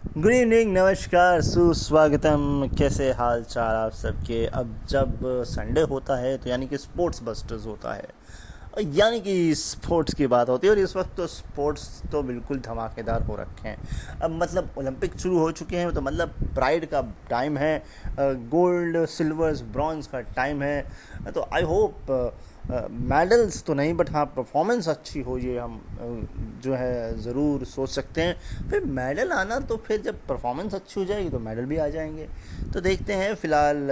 Good evening, नमस्कार, सुस्वागतम। कैसे हाल चाल आप सबके। अब जब संडे होता है तो यानी कि स्पोर्ट्स बस्टर्स होता है, यानी कि स्पोर्ट्स की बात होती है। और इस वक्त तो स्पोर्ट्स तो बिल्कुल धमाकेदार हो रखे हैं। अब मतलब ओलंपिक शुरू हो चुके हैं, तो मतलब प्राइड का टाइम है, गोल्ड सिल्वर्स ब्रॉन्ज का टाइम है। तो आई होप मेडल्स तो नहीं, बट हाँ परफॉर्मेंस अच्छी हो, ये हम जो है ज़रूर सोच सकते हैं। फिर मेडल आना, तो फिर जब परफॉर्मेंस अच्छी हो जाएगी तो मेडल भी आ जाएंगे। तो देखते हैं। फ़िलहाल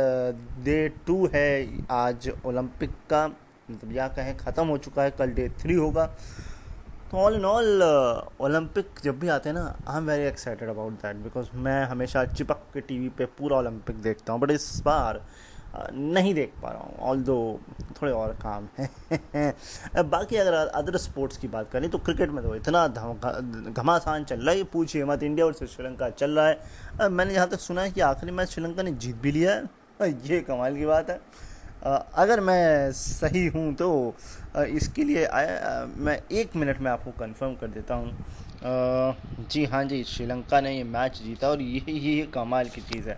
डे 2 है आज ओलंपिक का, मतलब या कहें ख़त्म हो चुका है, कल डे 3 होगा। तो ऑल इन ऑल ओलंपिक जब भी आते हैं ना, I am very excited about that, because मैं हमेशा चिपक के टीवी पे पूरा ओलंपिक देखता हूँ। बट इस बार नहीं देख पा रहा हूँ, ऑल दो थोड़े और काम है। बाकी अगर अदर स्पोर्ट्स की बात करें तो क्रिकेट में तो इतना घमासान चल रहा है, पूछिए मत। इंडिया और श्रीलंका चल रहा है। मैंने जहाँ तक सुना है कि आखिरी मैच श्रीलंका ने जीत भी लिया है। ये कमाल की बात है। अगर मैं सही हूँ तो इसके लिए मैं 1 मिनट में आपको कंफर्म कर देता हूँ। जी हाँ जी, श्रीलंका ने ये मैच जीता, और ये कमाल की चीज़ है।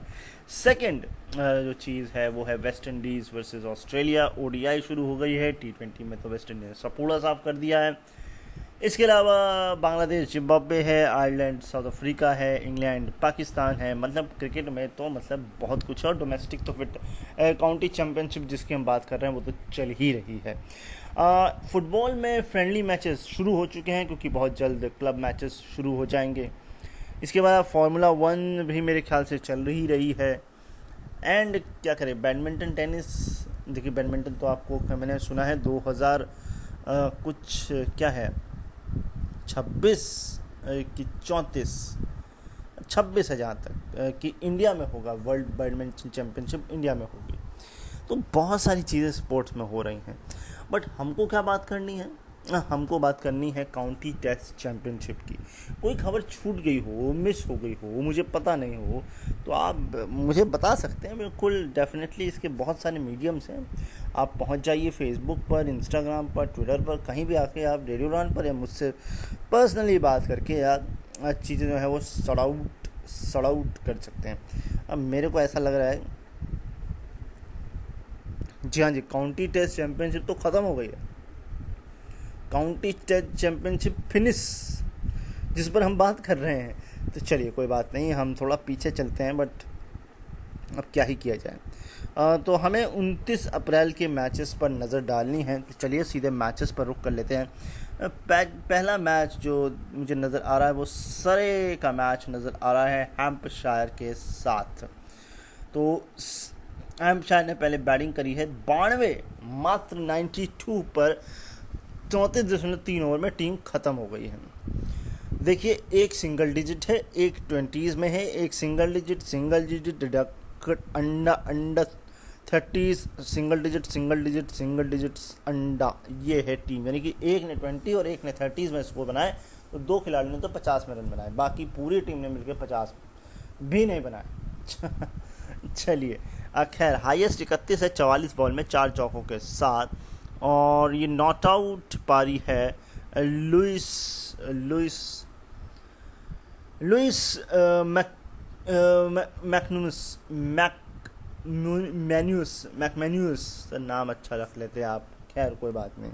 सेकंड जो चीज़ है वो है West Indies versus Australia. ODI शुरू हो गई है। टी20 में तो वेस्ट इंडीज़ ने सपूड़ा साफ कर दिया है। इसके अलावा बांग्लादेश जिम्बाब्वे है, आयरलैंड साउथ अफ्रीका है, इंग्लैंड पाकिस्तान है। मतलब क्रिकेट में तो मतलब बहुत कुछ है। और डोमेस्टिक तो फिर काउंटी चैम्पियनशिप जिसकी हम बात कर रहे हैं वो तो चल ही रही है। फुटबॉल में फ्रेंडली मैचेस शुरू हो चुके हैं, क्योंकि बहुत जल्द क्लब मैचेस शुरू हो जाएंगे। इसके बाद फार्मूला 1 भी मेरे ख्याल से चल ही रही है। एंड क्या करें, बैडमिंटन टेनिस। देखिए बैडमिंटन तो आपको मैंने सुना है 2000 कुछ क्या है 26 कि 34 26 है जहाँ तक कि इंडिया में होगा। वर्ल्ड बैडमिंटन चैम्पियनशिप इंडिया में होगी। तो बहुत सारी चीज़ें स्पोर्ट्स में हो रही हैं। बट हमको क्या बात करनी है, हमको बात करनी है काउंटी टेस्ट चैम्पियनशिप की। कोई खबर छूट गई हो, मिस हो गई हो, मुझे पता नहीं हो, तो आप मुझे बता सकते हैं। बिल्कुल डेफिनेटली इसके बहुत सारे मीडियम्स हैं। आप पहुंच जाइए फेसबुक पर, इंस्टाग्राम पर, ट्विटर पर, कहीं भी आके आप रेडियो रन पर या मुझसे पर्सनली बात करके यार चीज़ें जो है वो सॉर्ट आउट कर सकते हैं। अब मेरे को ऐसा लग रहा है, जी हाँ जी, काउंटी टेस्ट चैम्पियनशिप तो ख़त्म हो गई है। काउंटी टेस्ट चैम्पियनशिप फिनिश जिस पर हम बात कर रहे हैं। तो चलिए कोई बात नहीं, हम थोड़ा पीछे चलते हैं, बट अब क्या ही किया जाए। तो हमें 29 अप्रैल के मैचेस पर नज़र डालनी है। तो चलिए सीधे मैचेस पर रुक कर लेते हैं। पहला मैच जो मुझे नज़र आ रहा है वो सरे का मैच नज़र आ रहा है हैम्पशायर के साथ। तो हैम्पशायर ने पहले बैटिंग करी है 92, मात्र 92 पर 34.3 ओवर में टीम ख़त्म हो गई है। देखिए, एक सिंगल डिजिट है, एक 20s में है, एक सिंगल डिजिट अंडा अंडा 30s, सिंगल डिजिट अंडा। ये है टीम, यानी कि एक ने 20 और एक ने 30s में स्कोर बनाए। तो दो खिलाड़ियों ने तो 50 में रन बनाए, बाकी पूरी टीम ने मिलकर 50 भी नहीं बनाए। चलिए, खैर हाईएस्ट 31 है 44 बॉल में 4 चौकों के साथ। और ये नॉट आउट पारी है लुइस लुइस लुइस मैकमैन्यूस नाम अच्छा रख लेते हैं आप। खैर कोई बात नहीं।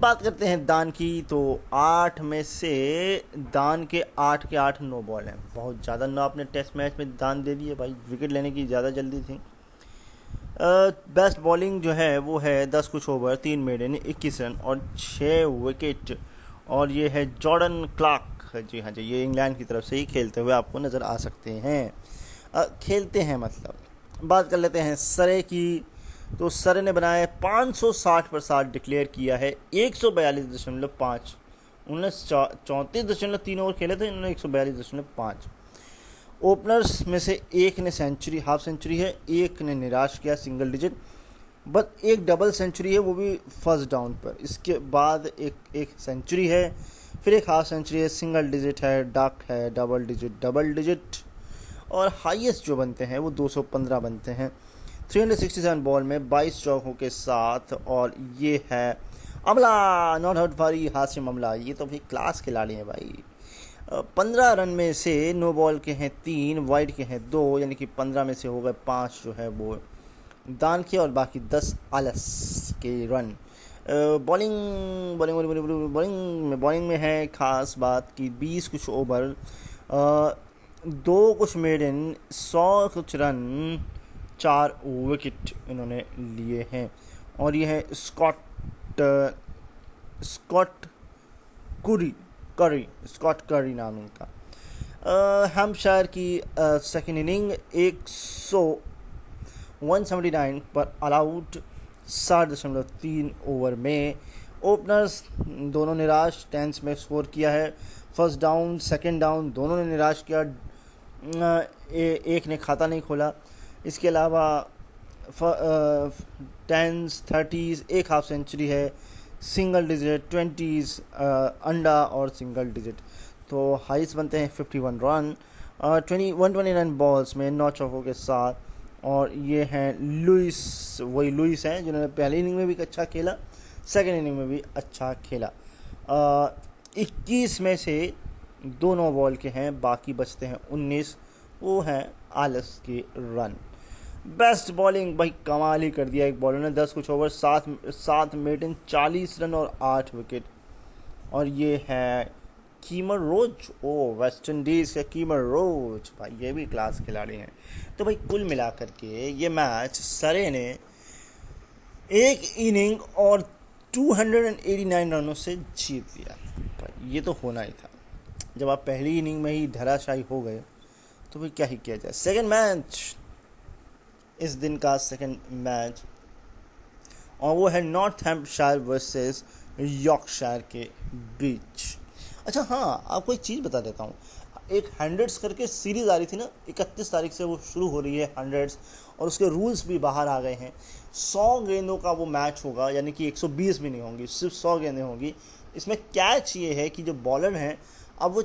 बात करते हैं दान की। तो 8 में से दान के 8 नो बॉल हैं। बहुत ज़्यादा नो आपने टेस्ट मैच में दान दे दिए भाई, विकेट लेने की ज़्यादा जल्दी थी। बेस्ट बॉलिंग जो है वो है 10 कुछ ओवर 3 मेडन 21 रन और 6 विकेट। और ये है जॉर्डन क्लार्क। जी हाँ जी, ये इंग्लैंड की तरफ से ही खेलते हुए आपको नज़र आ सकते हैं। खेलते हैं मतलब। बात कर लेते हैं सरे की। तो सरे ने बनाए 560 पर 60 डिक्लेयर किया है 142.5। उन्होंने 34.3 ओवर खेले थे, इन्होंने 142.5। ओपनर्स में से एक ने सेंचुरी, हाफ सेंचुरी है, एक ने निराश किया सिंगल डिजिट, बट एक डबल सेंचुरी है, वो भी फर्स्ट डाउन पर। इसके बाद एक सेंचुरी है, फिर एक हाफ सेंचुरी है, सिंगल डिजिट है, डक है, डबल डिजिट। और हाईएस्ट जो बनते हैं वो 215 बनते हैं 367 बॉल में 22 चौकों के साथ। और ये है अमला, नॉट आउट पारी हासिम अमला। ये तो भी क्लास खिलाड़ी है भाई। 15 रन में से नो बॉल के हैं 3, वाइड के हैं 2, यानी कि 15 में से हो गए 5 जो है वो दान किया और बाकी 10 आलस के run. Bowling bowling bowling bowling में है खास बात कि 20 कुछ ओवर, 2 कुछ मेडन, 100 कुछ रन, 4 विकेट इन्होंने लिए हैं। और ये है स्कॉट स्कॉट करी नाम इनका। हैम्पशायर की सेकेंड इनिंग 179 पर अलाउट 7.3 ओवर में। ओपनर्स दोनों निराश, टेंस में स्कोर किया है। फर्स्ट डाउन सेकंड डाउन दोनों ने निराश किया, एक ने खाता नहीं खोला। इसके अलावा टेंस 30s, एक हाफ सेंचुरी है, सिंगल डिजिट 20s अंडा और सिंगल डिजिट। तो हाइस्ट बनते हैं 51 रन 129 बॉल्स में 9 चौकों के साथ। और ये हैं वही लुइस हैं जिन्होंने पहली इनिंग में भी अच्छा खेला, सेकेंड इनिंग में भी अच्छा खेला। 21 में से 2 नो बॉल के हैं, बाकी बचते हैं 19, वो हैं आलस के रन। बेस्ट बॉलिंग भाई कमाल ही कर दिया एक बॉलर ने, 10 कुछ ओवर, 7 मेडन, 40 रन और 8 विकेट। और ये है कीमर रोज, वेस्ट इंडीज़ का कीमर रोज, भाई ये भी क्लास खिलाड़ी हैं। तो भाई कुल मिलाकर के ये मैच सरे ने एक इनिंग और 289 रनों से जीत लिया। भाई ये तो होना ही था, जब आप पहली इनिंग में ही धराशायी हो गए तो भाई क्या ही किया जाए। सेकंड मैच, इस दिन का सेकंड मैच, और वो है नॉर्थहैम्पशायर वर्सेस यॉर्कशायर के बीच। अच्छा हाँ, आपको एक चीज़ बता देता हूँ, एक हंड्रेड्स करके सीरीज़ आ रही थी ना, 31 तारीख से वो शुरू हो रही है हंड्रेड्स, और उसके रूल्स भी बाहर आ गए हैं। 100 गेंदों का वो मैच होगा, यानी कि 120 भी नहीं होंगी, सिर्फ 100 गेंदें होंगी। इसमें कैच ये है कि जो बॉलर हैं अब वो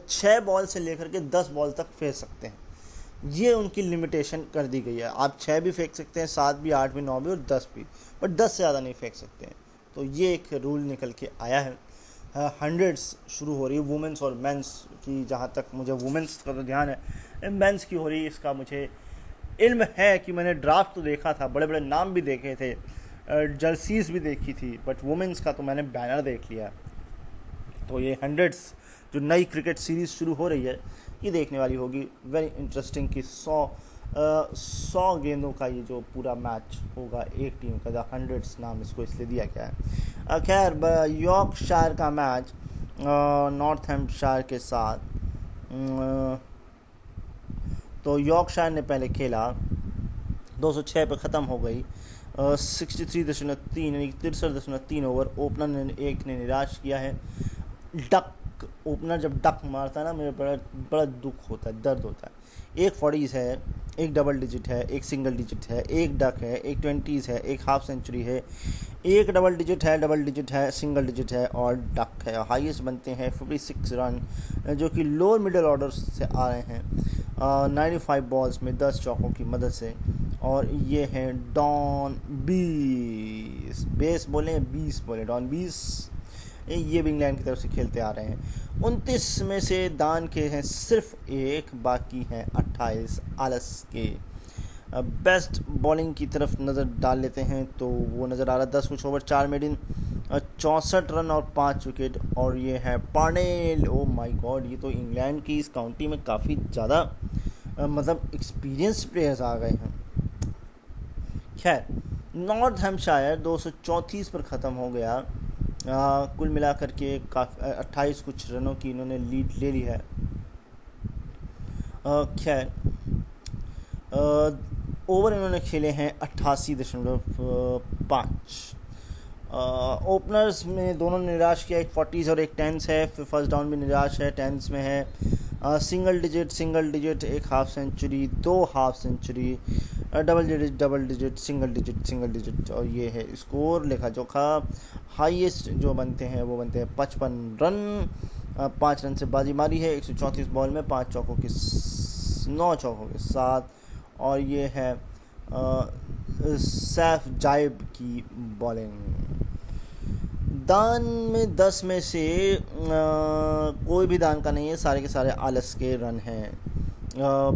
6 बॉल से लेकर के 10 बॉल तक फेंक सकते हैं। ये उनकी लिमिटेशन कर दी गई है, आप 6 भी फेंक सकते हैं, 7 भी, 8 भी, 9 भी और 10 भी, बट 10 से ज़्यादा नहीं फेंक सकते हैं। तो ये एक रूल निकल के आया है। हंड्रेड्स शुरू हो रही है वुमेंस और मेंस की, जहाँ तक मुझे वुमेंस का तो ध्यान है, मेंस की हो रही है इसका मुझे इल्म है कि मैंने ड्राफ्ट तो देखा था, बड़े बड़े नाम भी देखे थे, जर्सीज भी देखी थी, बट वुमेंस का तो मैंने बैनर देख लिया। तो ये हंड्रेड्स जो नई क्रिकेट सीरीज़ शुरू हो रही है, ये देखने वाली होगी, वेरी इंटरेस्टिंग कि 100 गेंदों का ये जो पूरा मैच होगा एक टीम का, द हंड्रेड्स नाम इसको इसलिए दिया गया है। खैर यॉर्कशायर का मैच नॉर्थहैम्पशायर के साथ, तो यॉर्कशायर ने पहले खेला, 206 पे ख़त्म हो गई, 63.3 यानी 63.3 ओवर। ओपनर ने एक ने निराश किया है। ओपनर जब डक मारता है ना, मेरे बड़ा दुख होता है, दर्द होता है। एक 40s है, एक डबल डिजिट है, एक सिंगल डिजिट है, एक डक है, एक 20s है, एक हाफ सेंचुरी है, एक डबल डिजिट है, सिंगल डिजिट है और डक है। हाईएस्ट बनते हैं 56 रन, जो कि लोअर मिडिल ऑर्डर से आ रहे हैं, 95 बॉल्स में 10 चौकों की मदद से। और ये हैं डॉन बेस बोले 20 बोले डॉन 20, ये भी इंग्लैंड की तरफ से खेलते आ रहे हैं। 29 में से दान के हैं सिर्फ एक, बाकी हैं 28 आलस के। बेस्ट बॉलिंग की तरफ नज़र डाल लेते हैं तो वो नज़र आ रहा है 10 कुछ ओवर, 4 मेडन, 64 रन और 5 विकेट। और ये है पार्नेल, ओ माय गॉड, ये तो इंग्लैंड की इस काउंटी में काफ़ी ज़्यादा मतलब एक्सपीरियंस प्लेयर्स आ गए हैं। खैर नॉर्थहैम्पशायर 234 पर ख़त्म हो गया। कुल मिलाकर के 28 कुछ रनों की इन्होंने लीड ले ली है। खैर ओवर इन्होंने खेले हैं 88.5। ओपनर्स में दोनों ने निराश किया, एक 40s और एक 10s है। फिर फर्स्ट डाउन भी निराश है, 10s में है। सिंगल डिजिट, एक half century, 2 half century, double digit, single digit. और ये है स्कोर लेखा जोखा। हाईएस्ट जो बनते हैं वो बनते हैं 55 रन, 5 रन से बाजी मारी है 134 बॉल में, 9 चौकों के साथ। और ये है सैफ जाइब की बॉलिंग। दान में 10 में से कोई भी दान का नहीं है, सारे के सारे आलस के रन हैं।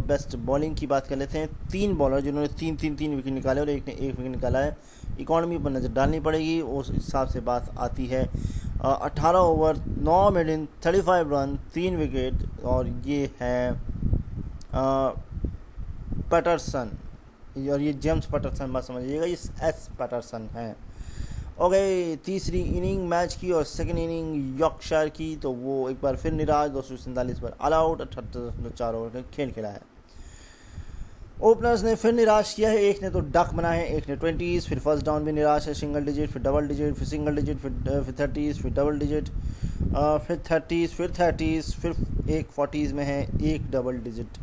बेस्ट बॉलिंग की बात कर लेते हैं। 3 बॉलर जिन्होंने तीन विकेट निकाले और एक ने 1 विकेट निकाला है। इकॉनमी पर नज़र डालनी पड़ेगी, उस हिसाब से बात आती है। 18 ओवर 9 मिनट 35 रन 3 विकेट, और ये है पैटरसन, और ये जेम्स पैटरसन मत समझिएगा, ये एस पैटरसन है। ओके, तीसरी इनिंग मैच की और सेकंड इनिंग यॉर्कशायर की, तो वो एक बार फिर निराश 247 पर ऑल आउट 78.4 ओवर का खेल खेला है। ओपनर्स ने फिर निराश किया है, एक ने तो डक बनाए हैं, एक ने 20s, फिर फर्स्ट डाउन भी निराश है, सिंगल डिजिट, फिर डबल डिजिट, फिर सिंगल डिजिट, फिर 30s, फिर डबल डिजिट, फिर 30s, फिर एक 40s में है, एक डबल डिजिट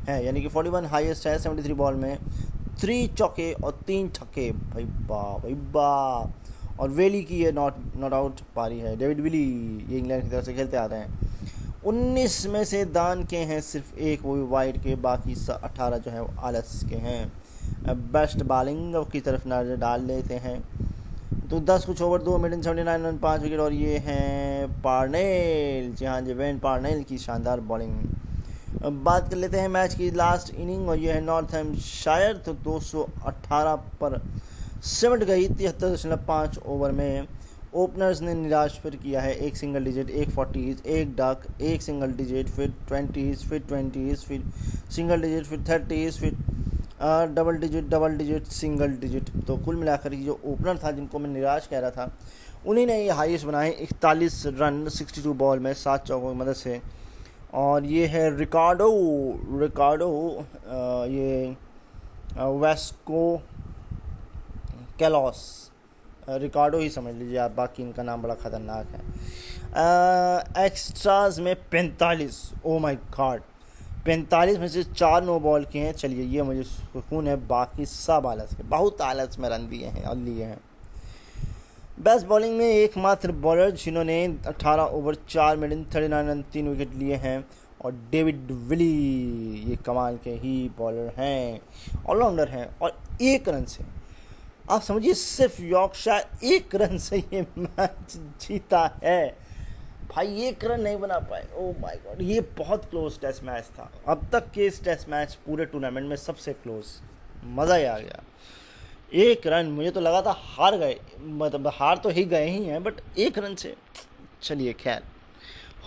है, यानी कि 41 हाईएस्ट है 73 बॉल में। 3 चौके और 3 छक्के, भाई बा। और वेली की ये नॉट आउट पारी है, डेविड विली, ये इंग्लैंड की तरफ से खेलते आते हैं। 19 में से दान के हैं सिर्फ एक, वो भी वाइड के, बाकी 18 जो है वो आलस के हैं। बेस्ट बॉलिंग की तरफ नजर डाल लेते हैं, तो 10 कुछ ओवर 2 मिनट 79 रन 5 विकेट, और ये हैं पार्नेल, जी हाँ जी, वेन पार्नेल की शानदार बॉलिंग। अब बात कर लेते हैं मैच की लास्ट इनिंग, और ये है नॉर्थहैम्पशायर, तो 218 पर सिमट गई 73.5 ओवर में। ओपनर्स ने निराश फिर किया है, एक सिंगल डिजिट, एक 40s, एक डक, एक सिंगल डिजिट, फिर 20s, फिर सिंगल डिजिट, फिर 30s, फिर डबल डिजिट, सिंगल डिजिट। तो कुल मिलाकर जो ओपनर था जिनको मैं निराश कह रहा था, उन्हीं ने ये हाईएस्ट बनाए 41 रन 62 बॉल में 7 चौकों की मदद से। और ये है रिकार्डो, ये वेस्को कैलोस, रिकार्डो ही समझ लीजिए आप, बाकी इनका नाम बड़ा ख़तरनाक है। एक्स्ट्राज में 45, ओ माय गॉड, 45 में से 4 नो बॉल के हैं। चलिए, ये मुझे सुकून है, बाकी सब आलस के, बहुत आलस में रन दिए हैं और लिए हैं। बेस्ट बॉलिंग में एकमात्र बॉलर जिन्होंने 18 ओवर 4 मिनट 39 रन 3 विकेट लिए हैं, और डेविड विली, ये कमाल के ही बॉलर हैं, ऑलराउंडर हैं, और 1 रन से, आप समझिए सिर्फ यॉर्कशायर 1 रन से ये मैच जीता है। भाई 1 रन नहीं बना पाए, ओ माय गॉड, ये बहुत क्लोज टेस्ट मैच था, अब तक के इस टेस्ट मैच पूरे टूर्नामेंट में सबसे क्लोज, मज़ा ही आ गया। 1 रन, मुझे तो लगा था हार गए, मतलब हार तो ही गए ही हैं, बट 1 रन से, चलिए खैर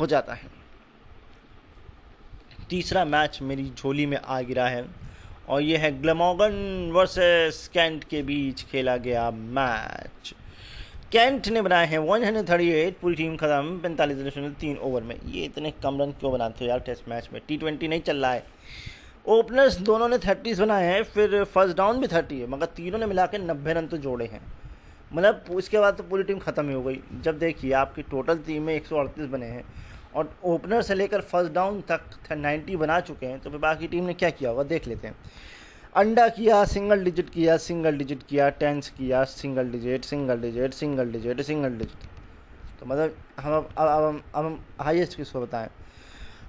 हो जाता है। तीसरा मैच मेरी झोली में आ गिरा है, और ये है ग्लैमॉगन वर्सेस कैंट के बीच खेला गया मैच। कैंट ने बनाए हैं 138, पूरी टीम खत्म 45.3 ओवर में। ये इतने कम रन क्यों बनाते हो यार टेस्ट मैच में, T20 नहीं चल रहा है। ओपनर्स दोनों ने 30s बनाए हैं, फिर फर्स्ट डाउन भी 30 है, मगर तीनों ने मिला के 90 रन तो जोड़े हैं, मतलब उसके बाद तो पूरी टीम ख़त्म ही हो गई। जब देखिए आपकी टोटल टीम में 138 बने हैं, और ओपनर से लेकर फर्स्ट डाउन तक 90 बना चुके हैं, तो फिर बाकी टीम ने क्या किया होगा देख लेते हैं। अंडा किया, सिंगल डिजिट किया, टेंस किया, सिंगल डिजिट, तो मतलब हम हाईएस्ट किसको बताएं।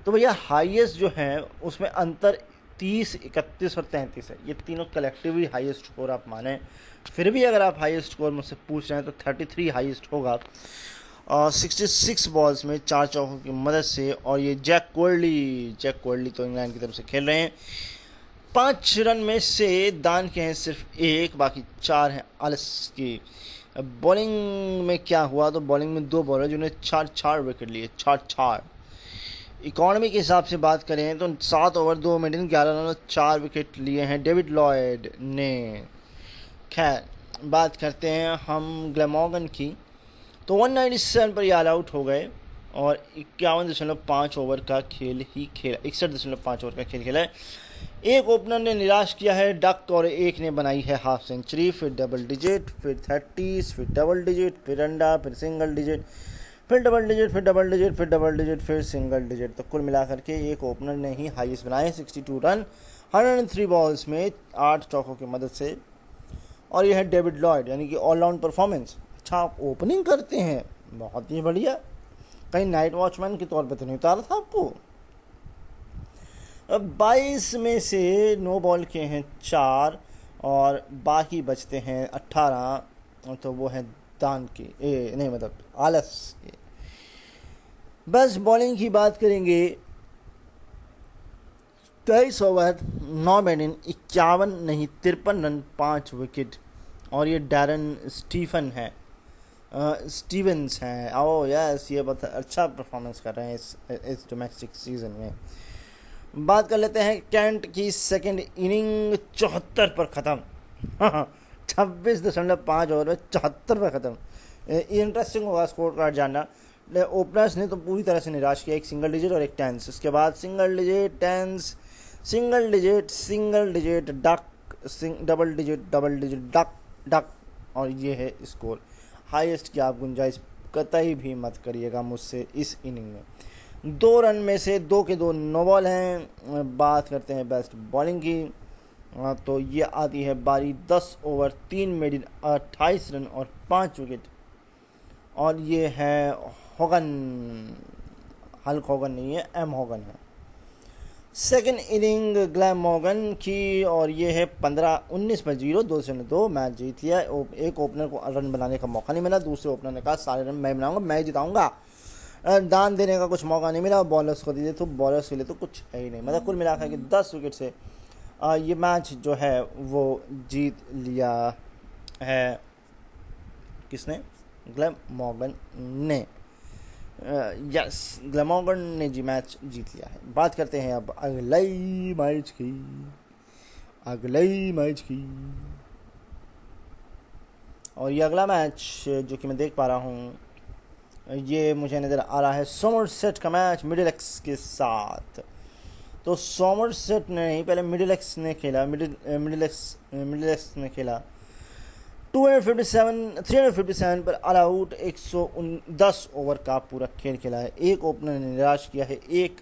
तो भैया हाईएस्ट जो है उसमें अंतर 30, 31 और 33 है, ये तीनों कलेक्टिवली हाईएस्ट स्कोर आप माने। फिर भी अगर आप हाईएस्ट स्कोर मुझसे पूछ रहे हैं तो 33 हाईएस्ट होगा, 66 बॉल्स में 4 चौकों की मदद से। और ये जैक कोर्डली तो इंग्लैंड की तरफ से खेल रहे हैं। 5 रन में से दान के हैं सिर्फ 1, बाकी 4 हैं आलस की। बॉलिंग में क्या हुआ, तो बॉलिंग में 2 बॉलर जिन्होंने 4 विकेट लिए, 4। इकॉनमी के हिसाब से बात करें तो 7 ओवर 2 मिनट 11 रन 4 विकेट लिए हैं डेविड लॉयड ने। खैर बात करते हैं हम ग्लैमॉगन की, तो 197 पर ये ऑल आउट हो गए, और 51.5 ओवर का खेल ही खेला, 61.5 ओवर का खेल खेला है। एक ओपनर ने निराश किया है, डक, और एक ने बनाई है हाफ सेंचुरी, फिर डबल डिजिट, फिर 30s, फिर डबल डिजिट, फिर अंडा, फिर सिंगल डिजिट, फिर डबल डिजिट, फिर सिंगल डिजिट। तो कुल मिलाकर के एक ओपनर ने ही हाईएस्ट बनाए 62 रन 103 बॉल्स में 8 चौकों की मदद से, और यह है डेविड लॉयड, यानी कि ऑलराउंड परफॉर्मेंस। अच्छा आप ओपनिंग करते हैं, बहुत ही बढ़िया, कहीं नाइट वॉचमैन के तौर पे तो नहीं उतारा था आपको। अब 22 में से 9 बॉल के हैं 4, और बाकी बचते हैं 18, तो वो है दान के नहीं मतलब आलस के। बस बॉलिंग की बात करेंगे, 23 ओवर 9 बैटिंग 51 नहीं 53 रन 5 विकेट। और ये डैरन स्टीवंस हैं। ओह यस, ये बहुत अच्छा परफॉर्मेंस कर रहे हैं इस डोमेस्टिक सीजन में। बात कर लेते हैं कैंट की सेकंड इनिंग 74 पर ख़त्म। 26.5 ओवर में 74 पर ख़त्म। इंटरेस्टिंग होगा स्कोर कार्ड जानना। ओपनर्स ने तो पूरी तरह से निराश किया, एक सिंगल डिजिट और एक टेंस। उसके बाद single digit tens, single digit duck, double digit duck duck, और ये है स्कोर। हाईएस्ट की आप गुंजाइश कतई भी मत करिएगा मुझसे इस इनिंग में। 2 रन में से 2 के 2 नो बॉल हैं। बात करते हैं बेस्ट बॉलिंग की, तो ये आती है बारी 10 ओवर 3 मेडिन 28 रन और 5 विकेट। और ये है होगन, हल्क होगन नहीं है, एम होगन है। सेकेंड इनिंग ग्लैम मॉर्गन की, और ये है 19 पर 0, 2-2 मैच जीत लिया। एक ओपनर को रन बनाने का मौका नहीं मिला, दूसरे ओपनर ने कहा सारे रन मैं बनाऊंगा, मैं जिताऊंगा। दान देने का कुछ मौका नहीं मिला बॉलर्स को दिए, तो बॉलर्स के लिए तो कुछ है ही नहीं। मतलब कुल मिलाकर के 10 विकेट से ये मैच जो है वो जीत लिया है। किसने? ग्लैम मॉर्गन ने। यस, ग्लैमॉर्गन ने जी मैच जीत लिया है। बात करते हैं अब अगले मैच की। और ये अगला मैच जो कि मैं देख पा रहा हूँ, ये मुझे नज़र आ रहा है सोमरसेट का मैच मिडिलेक्स के साथ। तो सोमरसेट ने नहीं, पहले मिडिलेक्स ने खेला। मिडिलेक्स ने खेला 357 पर ऑल आउट, 110 ओवर का पूरा खेल खेला है। एक ओपनर ने निराश किया है, एक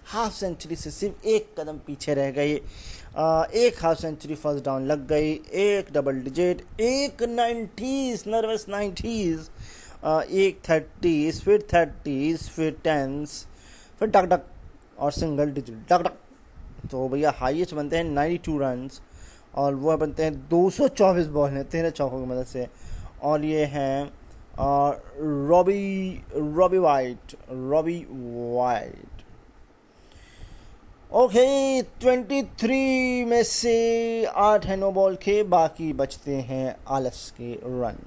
हाफ सेंचुरी से सिर्फ एक कदम पीछे रह गए। एक हाफ सेंचुरी फर्स्ट डाउन लग गई, एक डबल डिजिट, एक 90s नर्वस 90s, एक 30s, फिर 30s, फिर 10s, फिर डक डक और सिंगल डिजिट डक डक। तो भैया हाईएस्ट बनते हैं 92 रन्स, और वह बनते हैं 224 बॉल हैं 13 चौकों की मदद से। और ये हैं रॉबी वाइट। ओके, 23 में से 8 है नो बॉल के, बाकी बचते हैं आलस के रन।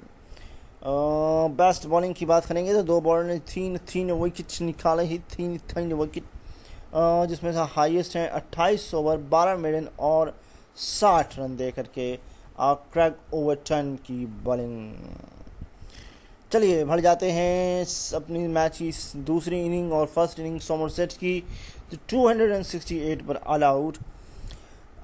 बेस्ट बॉलिंग की बात करेंगे तो 2 बॉलर ने 3 विकेट निकाले ही, 3 विकेट, जिसमें से हाईएस्ट हैं 28 ओवर 12 मेडन और 60 रन दे करके क्रैग ओवरटन की बॉलिंग। चलिए बढ़ जाते हैं अपनी मैच की दूसरी इनिंग और फर्स्ट इनिंग सोमरसेट की। 268 पर ऑल आउट,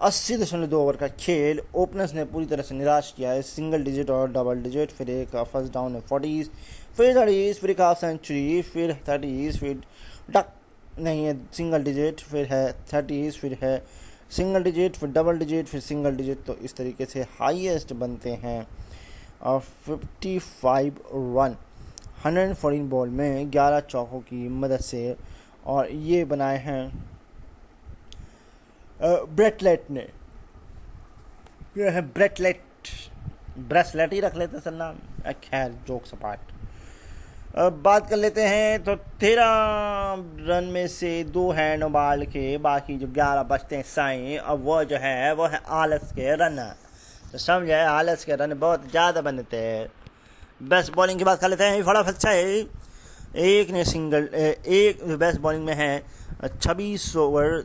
80.2 ओवर का खेल। ओपनर्स ने पूरी तरह से निराश किया है, सिंगल डिजिट और डबल डिजिट, फिर एक फर्स्ट डाउन है 40s, फिर 30s, फिर एक हाफ सेंचुरी, फिर 30s, फिर डक नहीं है सिंगल डिजिट, फिर है 30s, फिर है सिंगल डिजिट, फिर डबल डिजिट, फिर सिंगल डिजिट। तो इस तरीके से हाईएस्ट बनते हैं 55 रन 114 बॉल में 11 चौकों की मदद से। और ये बनाए हैं ब्रेटलेट ने। ये है ब्रेसलेट ही रख लेते सर नाम, खैर जोक सपाट। अब बात कर लेते हैं तो 13 रन में से 2 हैं नो बॉल के, बाकी जो 11 बचते हैं साई, अब वो जो है वो है आलस के रन। तो समझे, आलस के रन बहुत ज़्यादा बनते हैं। बेस्ट बॉलिंग की बात कर लेते हैं, फटाफट अच्छा है। एक बेस्ट बॉलिंग में है 20 ओवर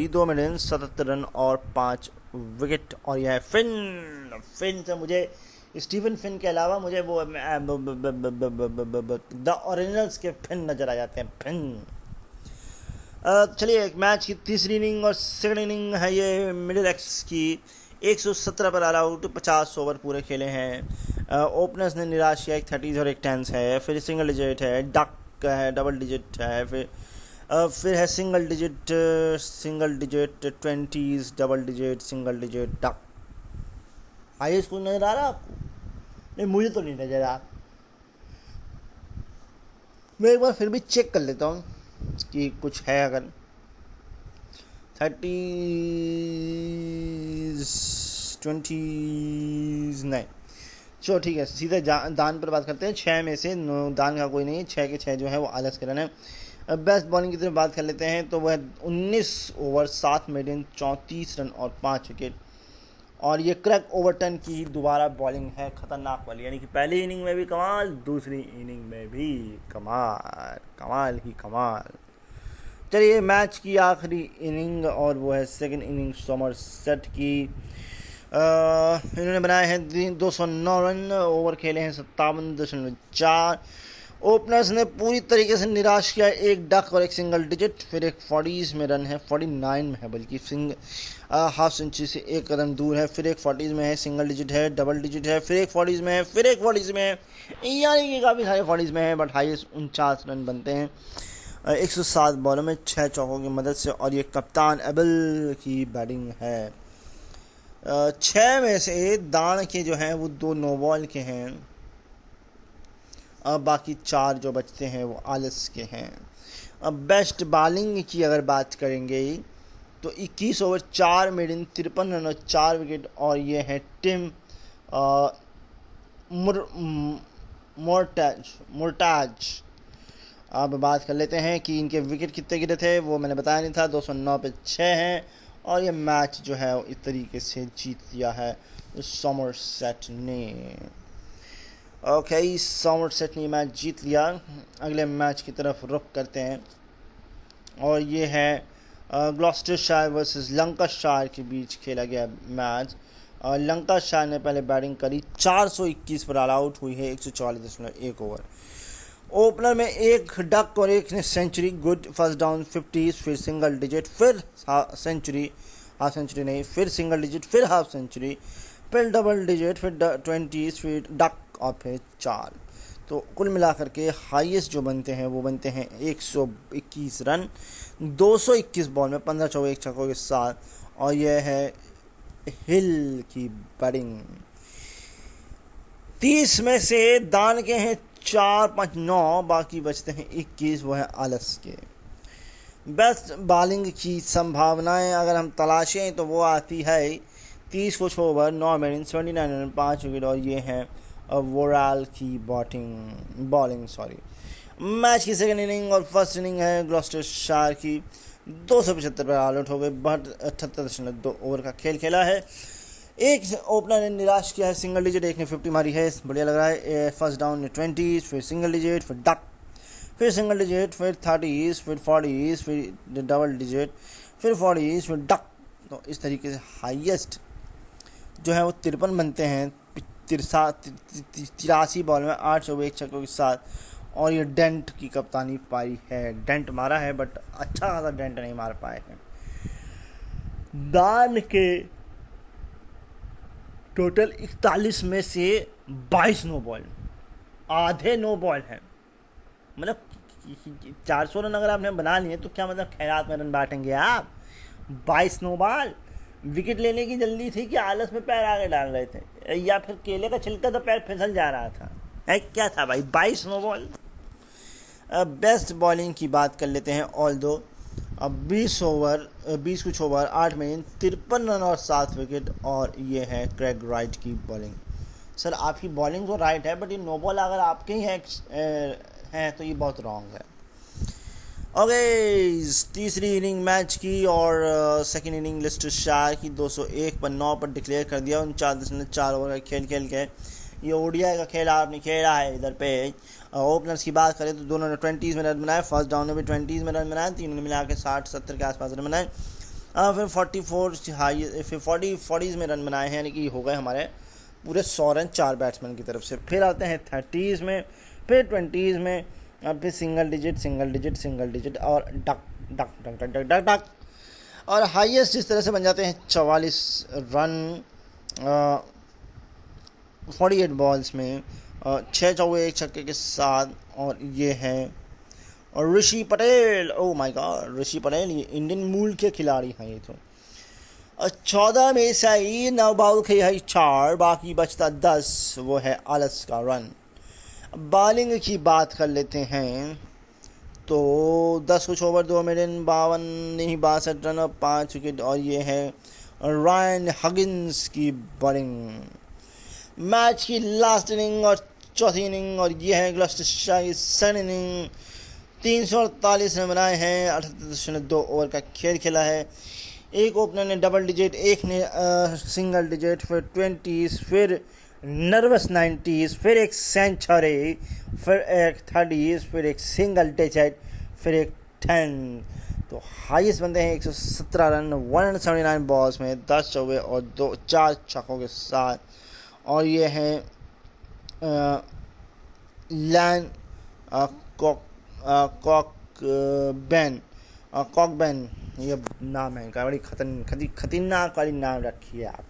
2 मिनट 77 रन और 5 विकेट। और यह है फिन से मुझे स्टीवन फिन के अलावा मुझे वो द ओरिजिनल्स के फिन नजर आ जाते हैं, फिन। चलिए एक मैच की तीसरी इनिंग और सेकंड इनिंग है ये मिडिलेक्स की। 117 पर ऑल आउट, 50 ओवर पूरे खेले हैं। ओपनर्स ने निराश किया, एक 30s और एक 10s है, फिर सिंगल डिजिट है, डक है, डबल डिजिट है, फिर है single digit 20s, double digit, single digit, duck. आइए इसको नजर आ रहा आपको? नहीं, मुझे तो नहीं नजर आ। मैं एक बार फिर भी चेक कर लेता हूँ कि कुछ है। अगर 30s 20s नहीं, चलो ठीक है, सीधे दान पर बात करते हैं। 6 में से दान का कोई नहीं है, 6 के 6 जो है वो आलस के रन है। अब बेस्ट बॉलिंग की तरफ बात कर लेते हैं तो वह 19 ओवर 7 मेडन 34 रन और 5 विकेट। और ये क्रैग ओवरटन की दोबारा बॉलिंग है खतरनाक वाली, यानी कि पहली इनिंग में भी कमाल, दूसरी इनिंग में भी कमाल, कमाल ही कमाल। चलिए मैच की आखिरी इनिंग और वो है सेकंड इनिंग सॉमरसेट की। इन्होंने बनाए हैं 209 रन, ओवर खेले हैं 57.4। ओपनर्स ने पूरी तरीके से निराश किया, एक डक और एक सिंगल डिजिट, फिर एक 40s में रन है, 49 में है बल्कि, हाफ सेंचुरी से एक कदम दूर है, फिर एक 40s में है, सिंगल डिजिट है, डबल डिजिट है, फिर एक 40s में है, फिर एक 40s में है, यानी कि काफ़ी सारे 40s में है, बट हाईएस्ट 49 रन बनते हैं 107 बॉलों में 6 चौकों की मदद से। और ये कप्तान एबल की बैटिंग है। 6 में से दान के जो हैं वो 2 नो बॉल के हैं, अब बाकी 4 जो बचते हैं वो आलस के हैं। अब बेस्ट बॉलिंग की अगर बात करेंगे तो 21 ओवर 4 मेडन 53 रन और 4 विकेट। और ये है टिम मोर्टाज। अब बात कर लेते हैं कि इनके विकेट कितने गिरे थे, वो मैंने बताया नहीं था, 209 पे 6 हैं। और ये मैच जो है इस तरीके से जीत लिया है सॉमरसेट ने। ओके, सॉमरसेट ने मैच जीत लिया। अगले मैच की तरफ रुख करते हैं और ये है ग्लॉस्टरशायर वर्सेस लंकाशायर के बीच खेला गया मैच। लंकाशायर ने पहले बैटिंग करी, 421 पर ऑल आउट हुई है 144.1 ओवर। ओपनर में एक डक और एक ने सेंचुरी, गुड, फर्स्ट डाउन 50, फिर सिंगल डिजिट, फिर सेंचुरी, हाफ सेंचुरी नहीं, फिर सिंगल डिजिट, फिर हाफ सेंचुरी, फिर डबल डिजिट, फिर 20, फिर डक और फिर 4। तो कुल मिलाकर के हाईएस्ट जो बनते हैं वो बनते हैं 121 रन 221 बॉल में, 15 चौके 1 छक्कों के साथ। और यह है हिल की बैटिंग। 30 में से दान के हैं 4, 5, 9, बाकी बचते हैं 21, वो है आलस के। बेस्ट बॉलिंग की संभावनाएं अगर हम तलाशें तो वो आती है 30 कुछ ओवर 9 मिनट 79 रन 5 विकेट। और ये है वोराल की बॉलिंग। मैच की सेकंड इनिंग और फर्स्ट इनिंग है ग्लॉस्टरशायर की। 275 पर ऑल आउट हो गए, 78.2 ओवर का खेल खेला है। एक ओपनर ने निराश किया है, सिंगल डिजिट, एक ने 50 मारी है, बढ़िया लग रहा है। फर्स्ट डाउन ने 20, फिर सिंगल डिजिट, फिर डक, फिर सिंगल डिजिट, फिर 30, फिर 40, फिर डबल डिजिट, फिर 40, फिर डक। तो इस तरीके से हाईएस्ट जो है वो 53 बनते हैं 83 बॉल में 8 चौके 1 छक्कों के साथ। और ये डेंट की कप्तानी पाई है, डेंट मारा है बट अच्छा खासा डेंट नहीं मार पाए हैं। दान के टोटल 41 में से 22 नो बॉल, आधे नो बॉल हैं। मतलब 400 रन अगर आपने बना लिए तो क्या मतलब खैरात में रन बांटेंगे आप? 22 नो बॉल। विकेट लेने की जल्दी थी कि आलस में पैर आगे डाल रहे थे, या फिर केले का छिलका तो पैर फिसल जा रहा था, क्या था भाई? 22 नो बॉल। बेस्ट बॉलिंग की बात कर लेते हैं। ऑल दो अब 20 कुछ ओवर 8 में 53 रन और 7 विकेट। और ये है क्रैग राइट की बॉलिंग। सर आपकी बॉलिंग तो राइट है, बट ये नो बॉल अगर आपके ही है तो ये बहुत रॉन्ग है। ओके, तीसरी इनिंग मैच की और सेकंड इनिंग लिस्टरशायर की 201 पर 9 पर डिक्लेयर कर दिया। 49.4 ओवर का खेल के ये ओडीआई का खेल आपने खेला है। इधर पे ओपनर्स की बात करें तो दोनों ने 20s में रन बनाए, फर्स्ट डाउन में भी 20s में रन बनाए, तीनों ने मिला के 60-70 के आसपास रन बनाए। फिर 44 हाई, फिर 40s में रन बनाए हैं, यानी कि हो गए हमारे पूरे 100 रन 4 बैट्समैन की तरफ से। फिर आते हैं 30s में, फिर 20s में, अब फिर सिंगल डिजिट और duck duck duck duck duck duck duck. और हाईएस्ट इस तरह से बन जाते हैं 44 रन 48 बॉल्स में, 6 चौके 1 छक्के के साथ। और ये है और ऋषि पटेल, ओह माय गॉड, ऋषि पटेल ये इंडियन मूल के खिलाड़ी हैं ये तो। 14 में से ही 9 बॉल के है 4, बाकी बचता 10, वो है आलस का रन। बॉलिंग की बात कर लेते हैं तो 10 कुछ ओवर 2 मिनट 62 रन और 5 विकेट। और ये है रायन हगिन्स की बॉलिंग। मैच की लास्ट इनिंग और चौथी इनिंग, और ये है ग्लॉस्टरशायर की सेकंड इनिंग। 348 रन बनाए हैं, 78.2 ओवर का खेल खेला है। एक ओपनर ने डबल डिजिट, एक ने सिंगल डिजिट, फिर 20s, फिर नर्वस 90s, फिर एक सेंचुरी, फिर एक 30s, फिर एक सिंगल डिजिट, फिर एक 10। तो हाईएस्ट बनते हैं 117 रन 179 बॉल्स में, 10 चौके और 4 छक्कों के साथ। और ये है लैन कॉकबैन, ये नाम है का, बड़ी खतरनाक वाली नाम रखी है आप।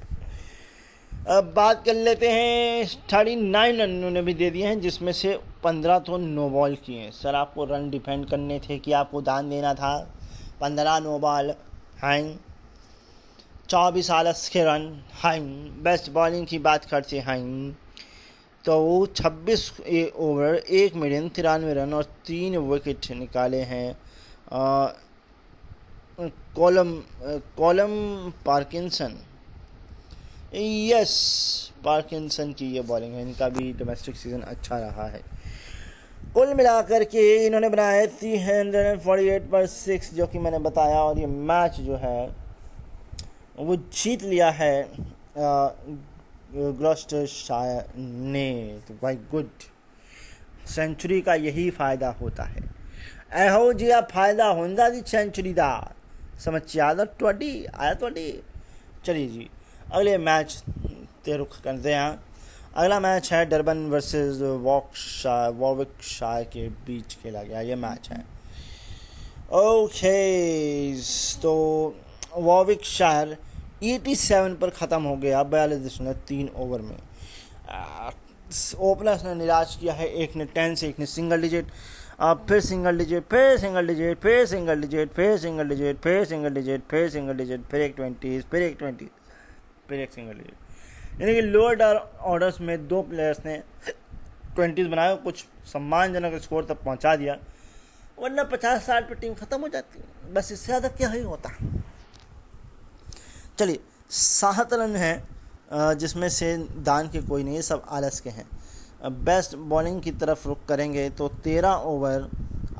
अब बात कर लेते हैं 39 रन उन्होंने भी दे दिए हैं, जिसमें से 15 तो नो बॉल किए हैं। सर आपको रन डिफेंड करने थे कि आपको दान देना था? 15 नो बॉल हैं, 24 आलस के रन हैं। बेस्ट बॉलिंग की बात करते हैं तो 26 ओवर 1 मिलियन 93 रन और 3 विकेट निकाले हैं। कॉलम पार्किंसन, यस पार्किंसन की ये बॉलिंग है। इनका भी डोमेस्टिक सीजन अच्छा रहा है। कुल मिलाकर के इन्होंने बनाया 348 पर 6, जो कि मैंने बताया। और ये मैच जो है वो जीत लिया है ग्लॉस्टरशायर ने। तो भाई गुड, सेंचुरी का यही फ़ायदा होता है। एहो जी फ़ायदा होंदा जी सेंचुरी का, समझ आया थोड़ी। चलिए जी, अगले मैच ते रुख करते हैं। अगला मैच है डरबन वर्सेस वॉर्विकशायर के बीच खेला गया ये मैच है। ओके, तो वॉर्विकशायर 87 पर ख़त्म हो गया 42.3 ओवर में। ओपनर्स ने निराश किया है, एक ने 10 से, एक ने सिंगल डिजिट, फिर सिंगल डिजिट, फिर सिंगल डिजिट, फिर सिंगल डिजिट, फिर सिंगल डिजिट, फिर सिंगल डिजिट, फिर सिंगल डिजिट, फिर एक 20, फिर एक 20, फिर एक सिंगल डिजिट। यानी कि लोअर ऑर्डर्स में 2 प्लेयर्स ने 20 बनाए, कुछ सम्मानजनक स्कोर तक पहुंचा दिया, वरना 50-60 पर टीम ख़त्म हो जाती है। बस इससे ज़्यादा क्या ही होता। चलिए 7 रन हैं, जिसमें से दान के कोई नहीं, सब आलस के हैं। बेस्ट बॉलिंग की तरफ रुख करेंगे तो 13 ओवर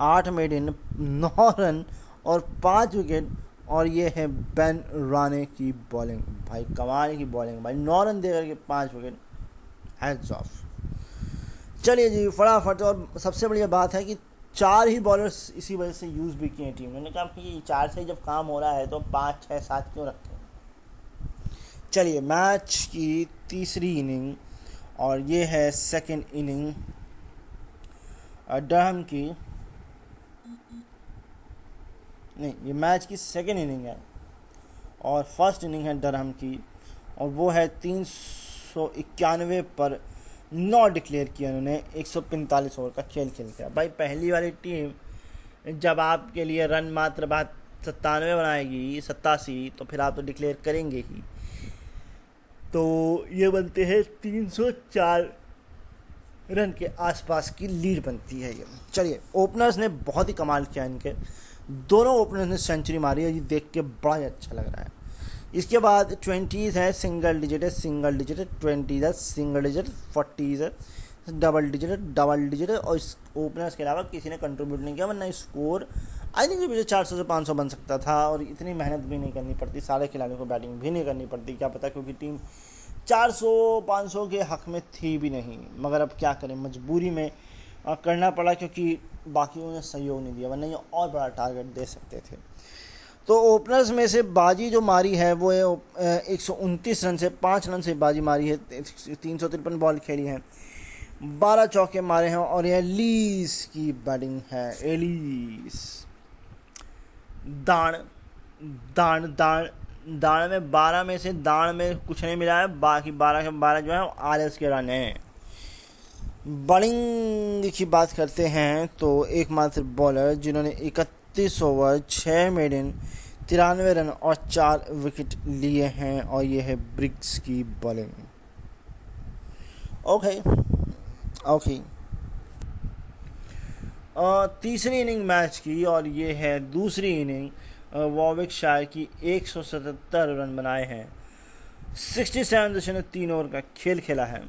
8 मेडन 9 रन और 5 विकेट। और ये है बेन राने की बॉलिंग। भाई कमाल की बॉलिंग भाई, 9 रन दे करके 5 विकेट, हैट्स ऑफ। चलिए जी फटाफट। और सबसे बढ़िया बात है कि 4 ही बॉलर्स इसी वजह से यूज़ भी किए टीम ने। कहा कि 4 से जब काम हो रहा है तो 5, 6, 7 क्यों रखें। चलिए मैच की तीसरी इनिंग, और ये है सेकंड इनिंग डरहम की, नहीं ये मैच की सेकंड इनिंग है और फर्स्ट इनिंग है डरहम की, और वो है 391 पर 9 डिक्लेयर किया उन्होंने। 145 ओवर का खेल खेला। भाई पहली वाली टीम जब आपके लिए रन मात्र बात 97 बनाएगी, 87, तो फिर आप तो डिक्लेयर करेंगे ही। तो ये बनते हैं 304 रन के आसपास की लीड बनती है ये। चलिए ओपनर्स ने बहुत ही कमाल किया, इनके दोनों ओपनर्स ने सेंचुरी मारी है, ये देख के बड़ा ही अच्छा लग रहा है। इसके बाद 20s है, सिंगल डिजिट है, सिंगल डिजिट है, 20s है, सिंगल डिजिट, 40s है, डबल डिजिट है, डबल डिजिट है। और इस ओपनर्स के अलावा किसी ने कंट्रीब्यूट नहीं किया, वरना स्कोर आई थिंक मुझे 400 से 500 बन सकता था। और इतनी मेहनत भी नहीं करनी पड़ती, सारे खिलाड़ियों को बैटिंग भी नहीं करनी पड़ती, क्या पता, क्योंकि टीम 400-500 के हक में थी भी नहीं। मगर अब क्या करें, मजबूरी में करना पड़ा, क्योंकि बाकियों ने सहयोग नहीं दिया, वरना ये और बड़ा टारगेट दे सकते थे। तो ओपनर्स में से बाजी जो मारी है वो 129 रन से 5 रन से बाजी मारी है। 353 बॉल खेली हैं, 12 चौके मारे हैं। और ये एलिस की बैटिंग है। एलिस दाण में 12 में से दाण में कुछ नहीं मिला है, बाकी 12 के 12 जो है आरएस के रन हैं। बॉलिंग की बात करते हैं तो एकमात्र बॉलर जिन्होंने 31 ओवर 6 मेडन 93 रन और 4 विकेट लिए हैं, और ये है ब्रिग्स की बॉलिंग। ओके तीसरी इनिंग मैच की, और ये है दूसरी इनिंग। वॉर्विकशायर की 177 रन बनाए हैं, 67.3 ओवर का खेल खेला है।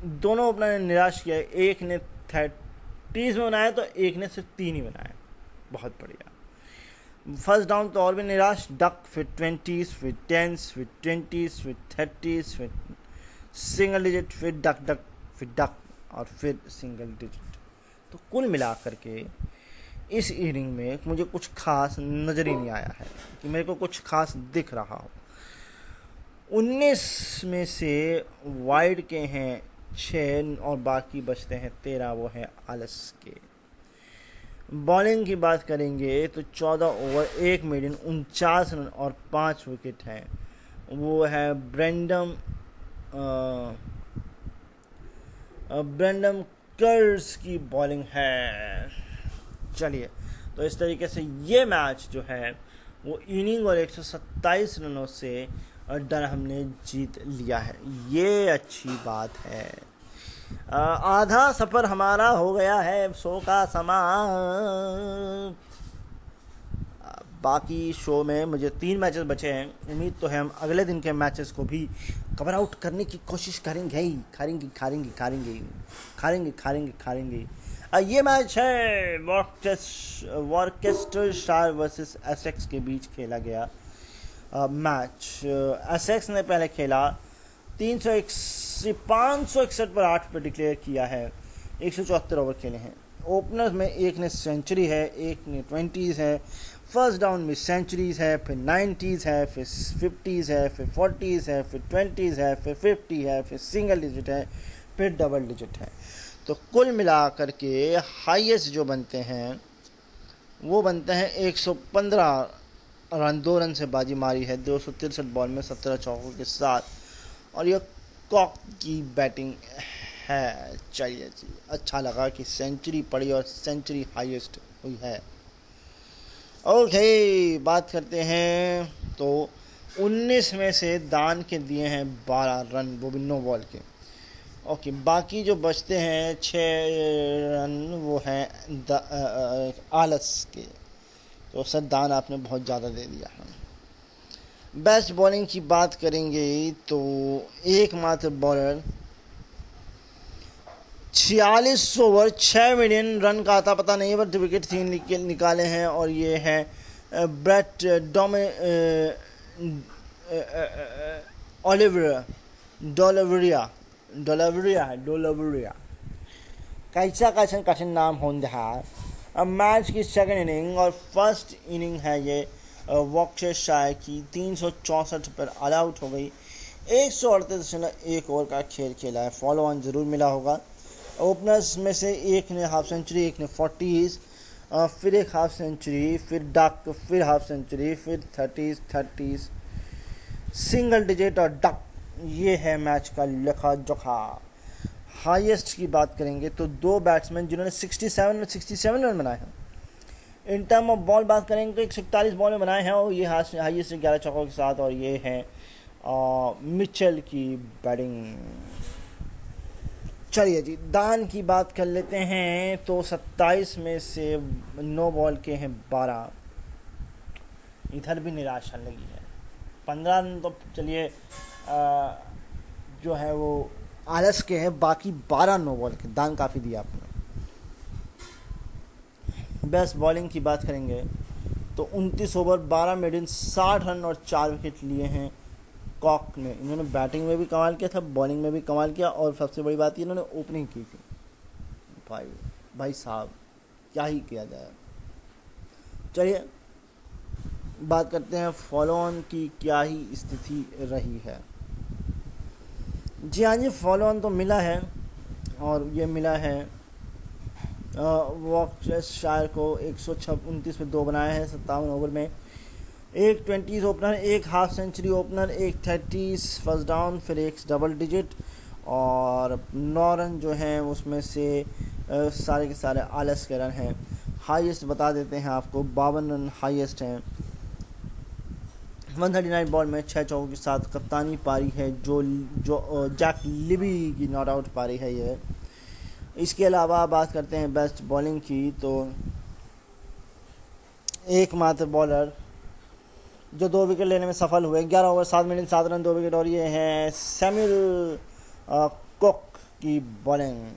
दोनों ओपनर ने निराश किया, एक ने 30 में बनाया तो एक ने सिर्फ 3 ही बनाया। बहुत बढ़िया। फर्स्ट डाउन तो और भी निराश, डक, फिर 20s, फिर 10s, फिर 20s, फिर 30s, फिर सिंगल डिजिट, फिर डक, फिर डक और फिर सिंगल डिजिट। तो कुल मिलाकर के इस इनिंग में मुझे कुछ खास नज़र ही नहीं आया है कि मेरे को कुछ खास दिख रहा हो। 19 में से वाइड के हैं 6 और बाकी बचते हैं 13, वो हैं आलस के। बॉलिंग की बात करेंगे तो 14 ओवर 1 मेडन 49 रन और 5 विकेट हैं। वो है ब्रेंडम कर्स की बॉलिंग है। चलिए, तो इस तरीके से ये मैच जो है वो इनिंग और 127 रनों से डनहम ने जीत लिया है। ये अच्छी बात है। आधा सफ़र हमारा हो गया है, शो का समाप्त। बाकी शो में मुझे 3 मैचेस बचे हैं। उम्मीद तो है हम अगले दिन के मैचेस को भी कवर आउट करने की कोशिश करेंगे ही। खारेंगे। ये मैच है वॉर्केस्टर शायर वर्सेस एसेक्स के बीच खेला गया मैच। एसेक्स ने पहले खेला 561 पर 8 पर डिक्लेयर किया है। 174 ओवर खेले हैं। ओपनर में एक ने सेंचुरी है, एक ने 20s है। फर्स्ट डाउन में सेंचुरीज है, फिर 90s है, फिर 50s है, फिर 40s है, फिर 20s है, फिर 50 है, फिर सिंगल डिजिट है, फिर डबल डिजिट है। तो कुल मिलाकर के हाईएस्ट जो बनते हैं वो बनते हैं 115 रन। 2 रन से बाजी मारी है 263 बॉल में 17 चौकों के साथ, और यह कॉक की बैटिंग है। चलिए जी, अच्छा लगा कि सेंचुरी पड़ी और सेंचुरी हाईएस्ट हुई है। ओके, बात करते हैं तो 19 में से दान के दिए हैं 12 रन, वो भी 9 बॉल के। ओके, बाकी जो बचते हैं 6 रन वो हैं आलस के। तो सर दान आपने बहुत ज़्यादा दे दिया है। बेस्ट बॉलिंग की बात करेंगे तो एकमात्र बॉलर 46 ओवर 6 मिलियन रन का आता पता नहीं, बट विकेट 3 निकाले हैं, और ये है ब्रेट डोलावरिया। कैसा कठिन नाम होता है। अब मैच की सेकंड इनिंग और फर्स्ट इनिंग है ये वॉर्कशायर की 364 पर ऑल आउट हो गई। 138.1 ओवर का खेल खेला है। फॉलो ऑन ज़रूर मिला होगा। ओपनर्स में से एक ने हाफ सेंचुरी, एक ने 40s, फिर एक हाफ सेंचुरी, फिर डक, फिर हाफ सेंचुरी, फिर 30s, सिंगल डिजिट और डक। ये है मैच का लेखा जोखा। हाईएस्ट की बात करेंगे तो 2 बैट्समैन जिन्होंने 67 रन बनाए हैं। इन टर्म ऑफ बॉल बात करेंगे तो 141 बॉल में बनाए हैं, और ये हाईएस्ट 11 चौकों के साथ, और ये है मिचेल की बैटिंग। चलिए जी, दान की बात कर लेते हैं तो 27 में से 9 बॉल के हैं 12। इधर भी निराशा लगी है। 15 रन तो चलिए जो है वो आलस के हैं, बाकी 12 9 बॉल के। दान काफ़ी दिया आपने। बेस्ट बॉलिंग की बात करेंगे तो 29 ओवर 12 मेडन 60 रन और 4 विकेट लिए हैं कॉक ने। इन्होंने बैटिंग में भी कमाल किया था, बॉलिंग में भी कमाल किया, और सबसे बड़ी बात इन्होंने ओपनिंग की थी। भाई साहब, क्या ही किया जाए। चलिए बात करते हैं फॉलो ऑन की क्या ही स्थिति रही है। जी हाँ जी, फॉलो ऑन तो मिला है, और ये मिला है वॉर्कशायर को 129 पे 2 बनाए हैं 57 ओवर में। एक 20s ओपनर, एक हाफ सेंचुरी ओपनर, एक 30s फर्स्ट डाउन, फिर एक डबल डिजिट, और 9 रन जो हैं उसमें से सारे के सारे आलस के रन हैं। हाईएस्ट बता देते हैं आपको, 52 रन हाईएस्ट हैं। 139 बॉल में 6 चौकों के साथ कप्तानी पारी है जो जैक लिबी की नॉट आउट पारी है ये। इसके अलावा बात करते हैं बेस्ट बॉलिंग की तो एकमात्र बॉलर जो 2 विकेट लेने में सफल हुए। 11 ओवर 7 मिनट 7 रन 2 विकेट। और ये हैं सैमुअल कुक की बॉलिंग।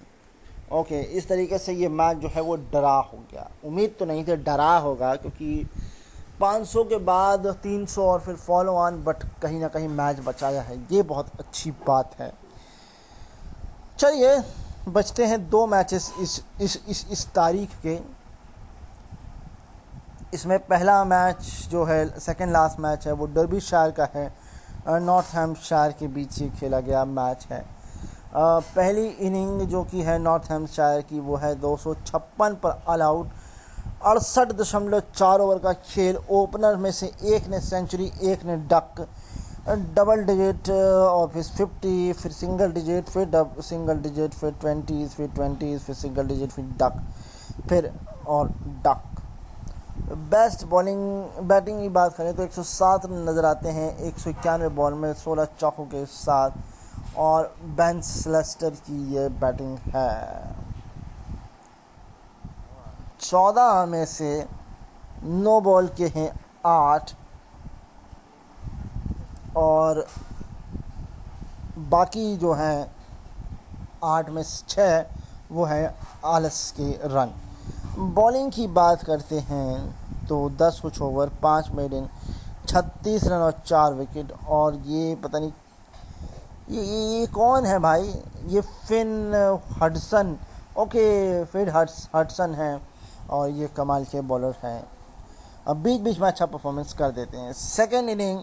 ओके, इस तरीके से ये मैच जो है वो डरा हो गया। उम्मीद तो नहीं थी डरा होगा, क्योंकि 500 के बाद 300 और फिर फॉलो ऑन, बट कहीं ना कहीं मैच बचाया है, ये बहुत अच्छी बात है। चलिए, बचते हैं 2 मैचेस इस तारीख के। इसमें पहला मैच जो है, सेकंड लास्ट मैच है, वो डर्बीशायर का है, नॉर्थहैम्पशायर के बीच ही खेला गया मैच है। पहली इनिंग जो कि है नॉर्थहैम्पशायर की, वो है 256 पर ऑल आउट। 68.4 ओवर का खेल। ओपनर में से एक ने सेंचुरी, एक ने डक, डबल डिजिट और फिर 50, फिर सिंगल डिजिट, फिर सिंगल डिजिट, फिर 20, फिर 20, फिर सिंगल डिजिट, फिर डक, फिर और डक। बेस्ट बैटिंग की बात करें तो 107 रन नज़र आते हैं 191 बॉल में 16 चौकों के साथ, और बेन स्लेस्टर की ये बैटिंग है। 14 में से 9 बॉल के हैं 8, और बाकी जो हैं 8 में 6 वो है आलस के रन। बॉलिंग की बात करते हैं तो 10 कुछ ओवर 5 मेडन 36 रन और 4 विकेट। और ये पता नहीं ये कौन है भाई, ये Finn Hudson. Okay, Finn Hudson है, और ये कमाल के बॉलर हैं। अब बीच बीच में अच्छा परफॉर्मेंस कर देते हैं। सेकेंड इनिंग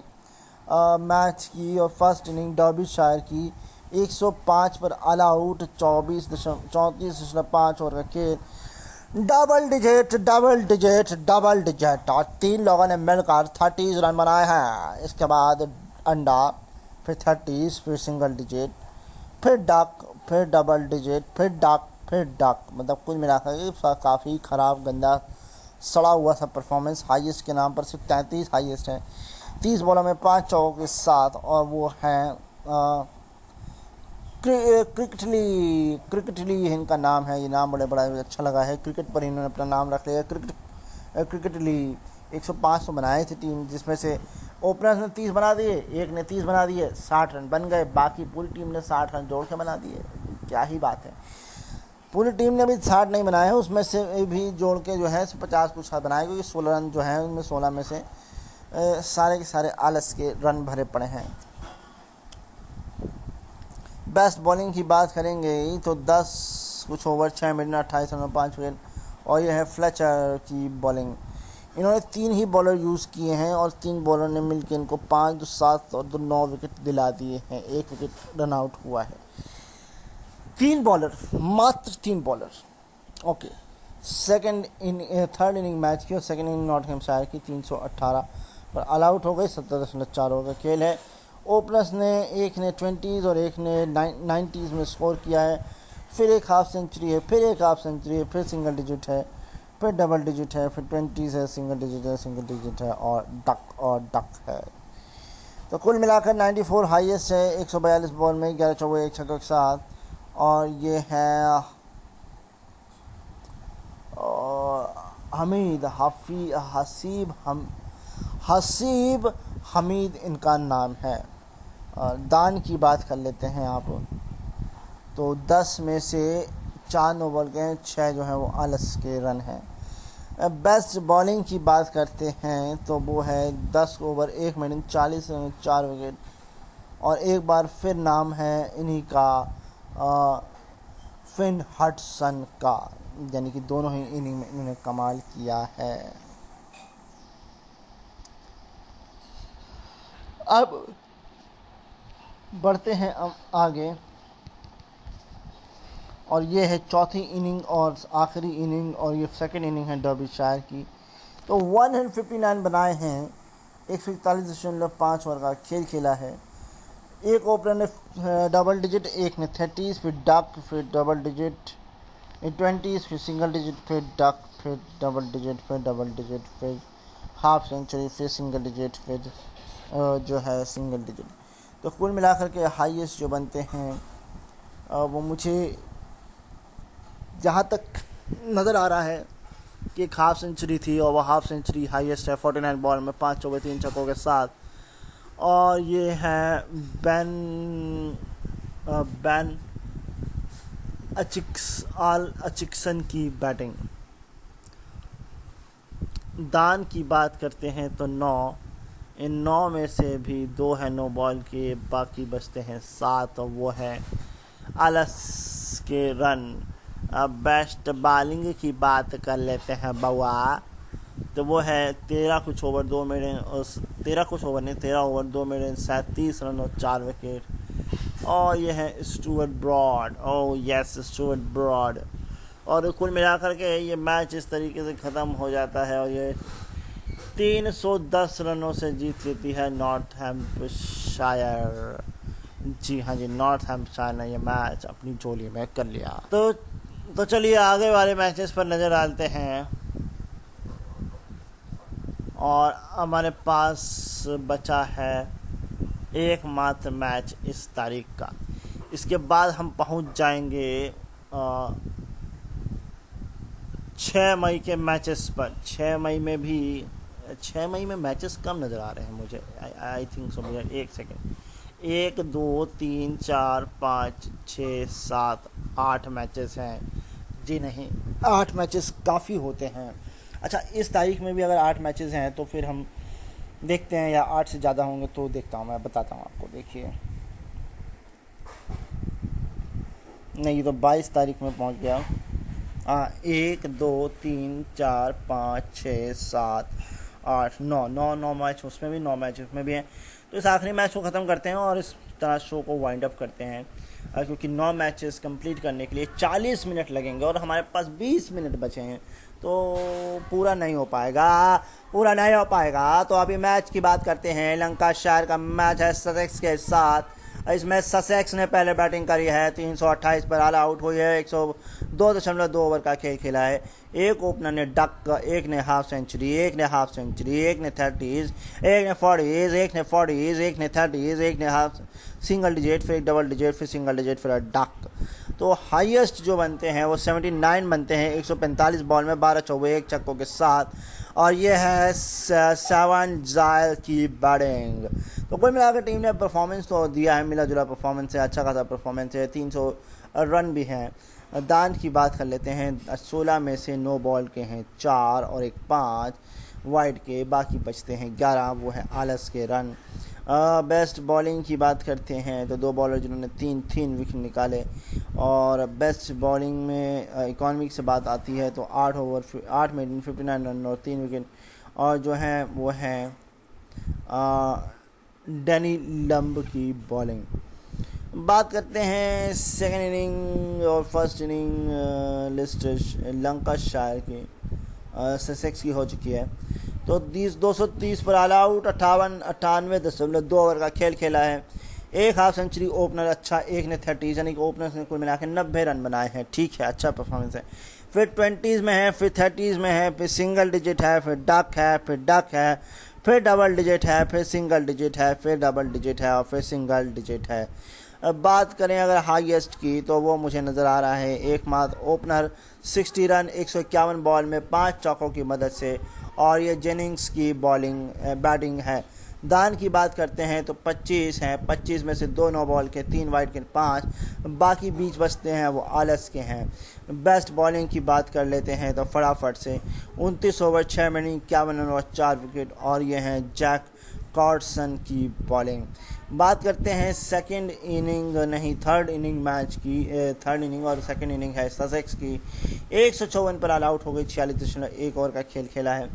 मैच की और फर्स्ट इनिंग डर्बीशायर की, 105 पर ऑल आउट, 34.5 ओवर का खेल। डबल डिजिट और 3 लोगों ने मिलकर 30 रन बनाए हैं। इसके बाद अंडा, फिर 30, फिर सिंगल डिजिट, फिर डक, फिर डबल डिजिट, फिर डक, फिर डक। मतलब कुल मिलाकर काफ़ी ख़राब, गंदा, सड़ा हुआ सा परफॉर्मेंस। हाईएस्ट के नाम पर सिर्फ 33 हाईएस्ट है, 30 बॉलों में 5 चौकों के साथ। और वो हैं क्रिकेटली इनका नाम है। ये नाम बड़ा अच्छा लगा है, क्रिकेट पर इन्होंने अपना नाम रख लिया। क्रिकेटली 105 तो बनाए थे टीम, जिसमें से ओपनर्स ने 30 बना दिए, एक ने 30 बना दिए, 60 रन बन गए। बाकी पूरी टीम ने 60 रन जोड़ के बना दिए। क्या ही बात है, पूरी टीम ने भी 60 नहीं बनाए हैं, उसमें से भी जोड़ के जो है 50 कुछ बनाए, क्योंकि 16 रन जो हैं उनमें 16 में से सारे के सारे आलस के रन भरे पड़े हैं। बेस्ट बॉलिंग की बात करेंगे तो 10 कुछ ओवर 6 मिनट 28 रन 5 विकेट। और यह है फ्लेचर की बॉलिंग। इन्होंने 3 ही बॉलर यूज़ किए हैं, और 3 बॉलर ने मिलकर इनको 5, 2, 7 और 2, 9 विकेट दिला दिए हैं। 1 विकेट रन आउट हुआ है। 3 बॉलर, मात्र 3 bowler. Okay, third inning match की, और सेकेंड इनिंग नॉटिंघमशायर की 318 पर ऑल आउट हो गई। 17.4 ओवर का खेल है। ओपनर्स ने एक ने 20s और एक ने 90s में स्कोर किया है। फिर एक हाफ सेंचुरी है, फिर एक हाफ सेंचुरी है, फिर सिंगल डिजिट है, फिर डबल डिजिट है, फिर 20s है, सिंगल डिजिट है, और डक है। तो कुल मिलाकर 94 हाईएस्ट है 142 बॉल में 11 चौके 1 छक्के के साथ। और ये है हसीब हमीद इनका नाम है। दान की बात कर लेते हैं आप, तो 10 में से 4 नो बॉल के 6 जो हैं वो आलस के रन हैं। बेस्ट बॉलिंग की बात करते हैं तो वो है 10 ओवर 1 मिनट 40 रन 4 विकेट। और एक बार फिर नाम है इन्हीं का, फिन हडसन का, यानी कि दोनों ही इनिंग में इन्होंने कमाल किया है। अब बढ़ते हैं आगे, और ये है चौथी इनिंग और आखिरी इनिंग, और ये सेकंड इनिंग है डर्बीशायर की। तो 159 बनाए हैं, 141.5 ओवर का खेल खेला है। एक ओपनर ने डबल डिजिट, एक ने 30, फिर डक, फिर डबल डिजिट, 20s, फिर सिंगल डिजिट, फिर डक, फिर डबल डिजिट, फिर डबल डिजिट, फिर हाफ सेंचुरी, फिर सिंगल डिजिट, फिर जो है सिंगल डिजिट। तो कुल मिलाकर के हाईएस्ट जो बनते हैं वो मुझे जहाँ तक नज़र आ रहा है की एक हाफ सेंचुरी थी और वह हाफ सेंचुरी हाईएस्ट है 49 बॉल में 5 ओवर 3 छक्कों के साथ। और ये है बैन अचिक्सन की बैटिंग। दान की बात करते हैं तो 9, इन 9 में से भी 2 है नो बॉल के, बाकी बचते हैं 7 और वो है आलस के रन। अब बेस्ट बॉलिंग की बात कर लेते हैं बउआ, तो वो है 13 कुछ ओवर 2 मिनट 13 कुछ ओवर नहीं 13 ओवर 2 मिनट 37 रन और 4 विकेट। और ये है Stuart Broad. Oh yes, Stuart Broad. और कुल मिलाकर के ये मैच इस तरीके से ख़त्म हो जाता है और ये 310 रनों से जीत लेती है नॉर्थहैम्पशायर। जी हाँ जी, नॉर्थहैम्पशायर ने ये मैच अपनी झोली में कर लिया। तो चलिए आगे वाले मैचेस पर नज़र डालते हैं। और हमारे पास बचा है एकमात्र मैच इस तारीख का। इसके बाद हम पहुंच जाएंगे 6 मई के मैचेस पर। 6 मई में भी 6 मई में मैचेस कम नज़र आ रहे हैं मुझे, आई थिंक सो। मुझे एक सेकेंड, 1 2 3 4 5 6 7 8 मैचेस हैं। जी नहीं, 8 मैचेस काफ़ी होते हैं। अच्छा, इस तारीख में भी अगर 8 मैचेस हैं तो फिर हम देखते हैं, या 8 से ज़्यादा होंगे तो देखता हूँ, मैं बताता हूँ आपको। देखिए, नहीं तो 22 तारीख में पहुँच गया। 1 2 3 4 5 6 7 8 9 मैच, उसमें भी 9 मैच उसमें भी हैं। तो इस आखिरी मैच को ख़त्म करते हैं और इस तरह शो को वाइंड अप करते हैं, क्योंकि 9 मैचेस कंप्लीट करने के लिए 40 मिनट लगेंगे और हमारे पास 20 मिनट बचे हैं, तो पूरा नहीं हो पाएगा। तो अभी मैच की बात करते हैं। लंकाशायर का मैच है ससेक्स के साथ। इसमें ससेक्स ने पहले बैटिंग करी है, 328 पर ऑल आउट हुई है, 102.2 ओवर का खेल खेला है। एक ओपनर ने डक, एक ने हाफ सेंचुरी, एक ने 30s, एक ने 40s, एक ने 30s, एक ने हाफ सिंगल डिजिट, फिर डबल डिजिट, फिर सिंगल डिजिट, फिर डक। तो हाईएस्ट जो बनते हैं वो 79 बनते हैं 145 बॉल में 12 चौके 1 छक्कों के साथ। और ये है 7 जायल की बैटिंग। तो कुल मिलाकर टीम ने परफॉर्मेंस तो दिया है, मिला जुला परफॉर्मेंस है, अच्छा खासा परफॉर्मेंस है, 300 रन भी हैं। दान की बात कर लेते हैं। 16 में से नो बॉल के हैं 4 और एक 5 वाइड के, बाकी बचते हैं 11, वो है आलस के रन। बेस्ट बॉलिंग की बात करते हैं तो 2 बॉलर जिन्होंने 3 विकेट निकाले। और बेस्ट बॉलिंग में इकॉनमिक से बात आती है तो 8 में 59 रन और 3 विकेट। और जो है वो है डैनी लंब की बॉलिंग। बात करते हैं सेकेंड इनिंग और फर्स्ट इनिंग लिस्ट लंकाशायर की ससेक्स की हो चुकी है। तो 230 पर ऑल आउट, 98.2 ओवर का खेल खेला है। एक हाफ सेंचुरी, ओपनर अच्छा, एक ने 30, यानी कि ओपनर्स ने कुल मिला के 90 रन बनाए हैं। ठीक है, अच्छा परफॉर्मेंस है। फिर 20s में है, फिर 30s में है, फिर सिंगल डिजिट है, फिर डक है, फिर डबल डिजिट है, फिर सिंगल डिजिट है, फिर डबल डिजिट है और फिर सिंगल डिजिट है। अब बात करें अगर हाईएस्ट की तो वो मुझे नज़र आ रहा है एकमात्र ओपनर 60 रन 151 बॉल में 5 चौकों की मदद से, और ये जेनिंग्स की बैटिंग है। दान की बात करते हैं तो 25 हैं, 25 में से 2 नो बॉल के, 3 वाइड के 5, बाकी बीच बचते हैं वो आलस के हैं। बेस्ट बॉलिंग की बात कर लेते हैं तो फटाफट से 29 ओवर 6 मिनट 51 रन और 4 विकेट, और ये हैं जैक कॉर्डसन की बॉलिंग। बात करते हैं थर्ड इनिंग मैच की। थर्ड इनिंग और सेकंड इनिंग है ससेक्स की। 154 पर ऑल आउट हो गई, 46.1 ओवर का खेल खेला है।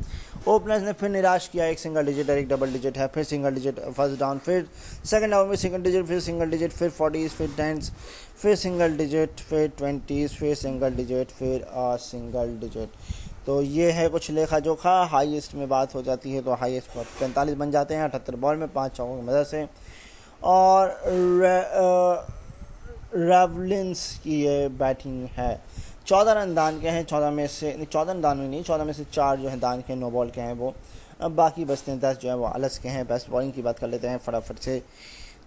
ओपनर्स ने फिर निराश किया, एक सिंगल डिजिट और एक डबल डिजिट है, फिर सिंगल डिजिट फर्स्ट डाउन, फिर सेकंड डाउन में सिंगल डिजिट, फिर सिंगल डिजिट, फिर 40s, फिर 10s, फिर सिंगल डिजिट, फिर 20s, फिर सिंगल डिजिट, फिर सिंगल डिजिट। तो ये है कुछ लेखा जोखा। हाईएस्ट में बात हो जाती है तो हाईएस्ट पर 45 बन जाते हैं 78 बॉल में 5 चौकों की मदद से। और रेवलिन्स की ये बैटिंग है। 14 रन दान के हैं, 14 में से 4 जो हैं दान के, नो बॉल के हैं वो। अब बाकी बचते हैं 10 जो है वो आलस के हैं। बेस्ट बॉलिंग की बात कर लेते हैं फटाफट से।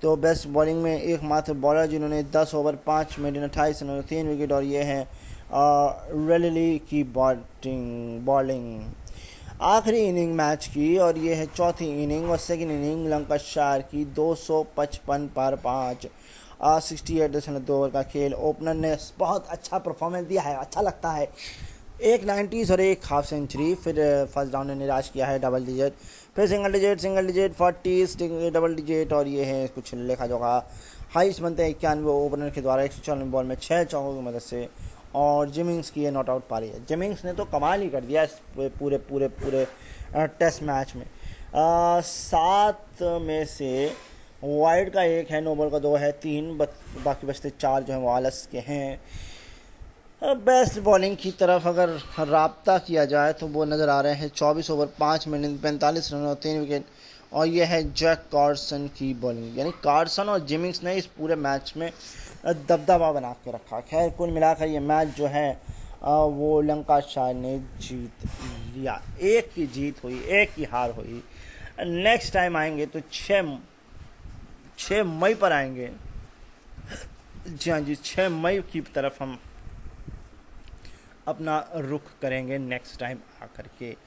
तो बेस्ट बॉलिंग में एकमात्र बॉलर जिन्होंने 10 ओवर 5 मिनट 28 रन और 3 विकेट, और ये हैं रेलिली की बॉलिंग आखिरी इनिंग मैच की, और ये है चौथी इनिंग और सेकंड इनिंग लंकाशायर की 255 पर 5 68.2 ओवर का खेल। ओपनर ने बहुत अच्छा परफॉर्मेंस दिया है, अच्छा लगता है। एक 90s और एक हाफ सेंचुरी, फिर फर्स्ट डाउन ने निराश किया है डबल डिजिट, फिर सिंगल डिजिट 40 डबल डिजिट, और ये है कुछ लेखा जोखा हाइस्ट बनते हैं 91 ओपनर के द्वारा 194 बॉल में 6 चौकों की मदद से, और जिमिंग्स की ये नॉट आउट पारी है। जिमिंग्स ने तो कमाल ही कर दिया इस पूरे पूरे पूरे टेस्ट मैच में। 7 में से वाइड का 1 है, नो बॉल का 2 है, 3 बाकी बचते 4 जो हैं वो आलस के हैं। बेस्ट बॉलिंग की तरफ अगर राब्ता किया जाए तो वो नज़र आ रहे हैं 24 ओवर 5 मिनट 45 रन और 3 विकेट, और यह है जैक कार्सन की बॉलिंग। यानी कार्सन और जिमिंग्स ने इस पूरे मैच में दबदबा बना के रखा। खैर कुल मिलाकर ये मैच जो है वो लंकाशायर ने जीत लिया। एक की जीत हुई, एक की हार हुई। नेक्स्ट टाइम आएंगे तो 6 मई पर आएंगे। जी हाँ जी, 6 मई की तरफ हम अपना रुख करेंगे नेक्स्ट टाइम आकर के।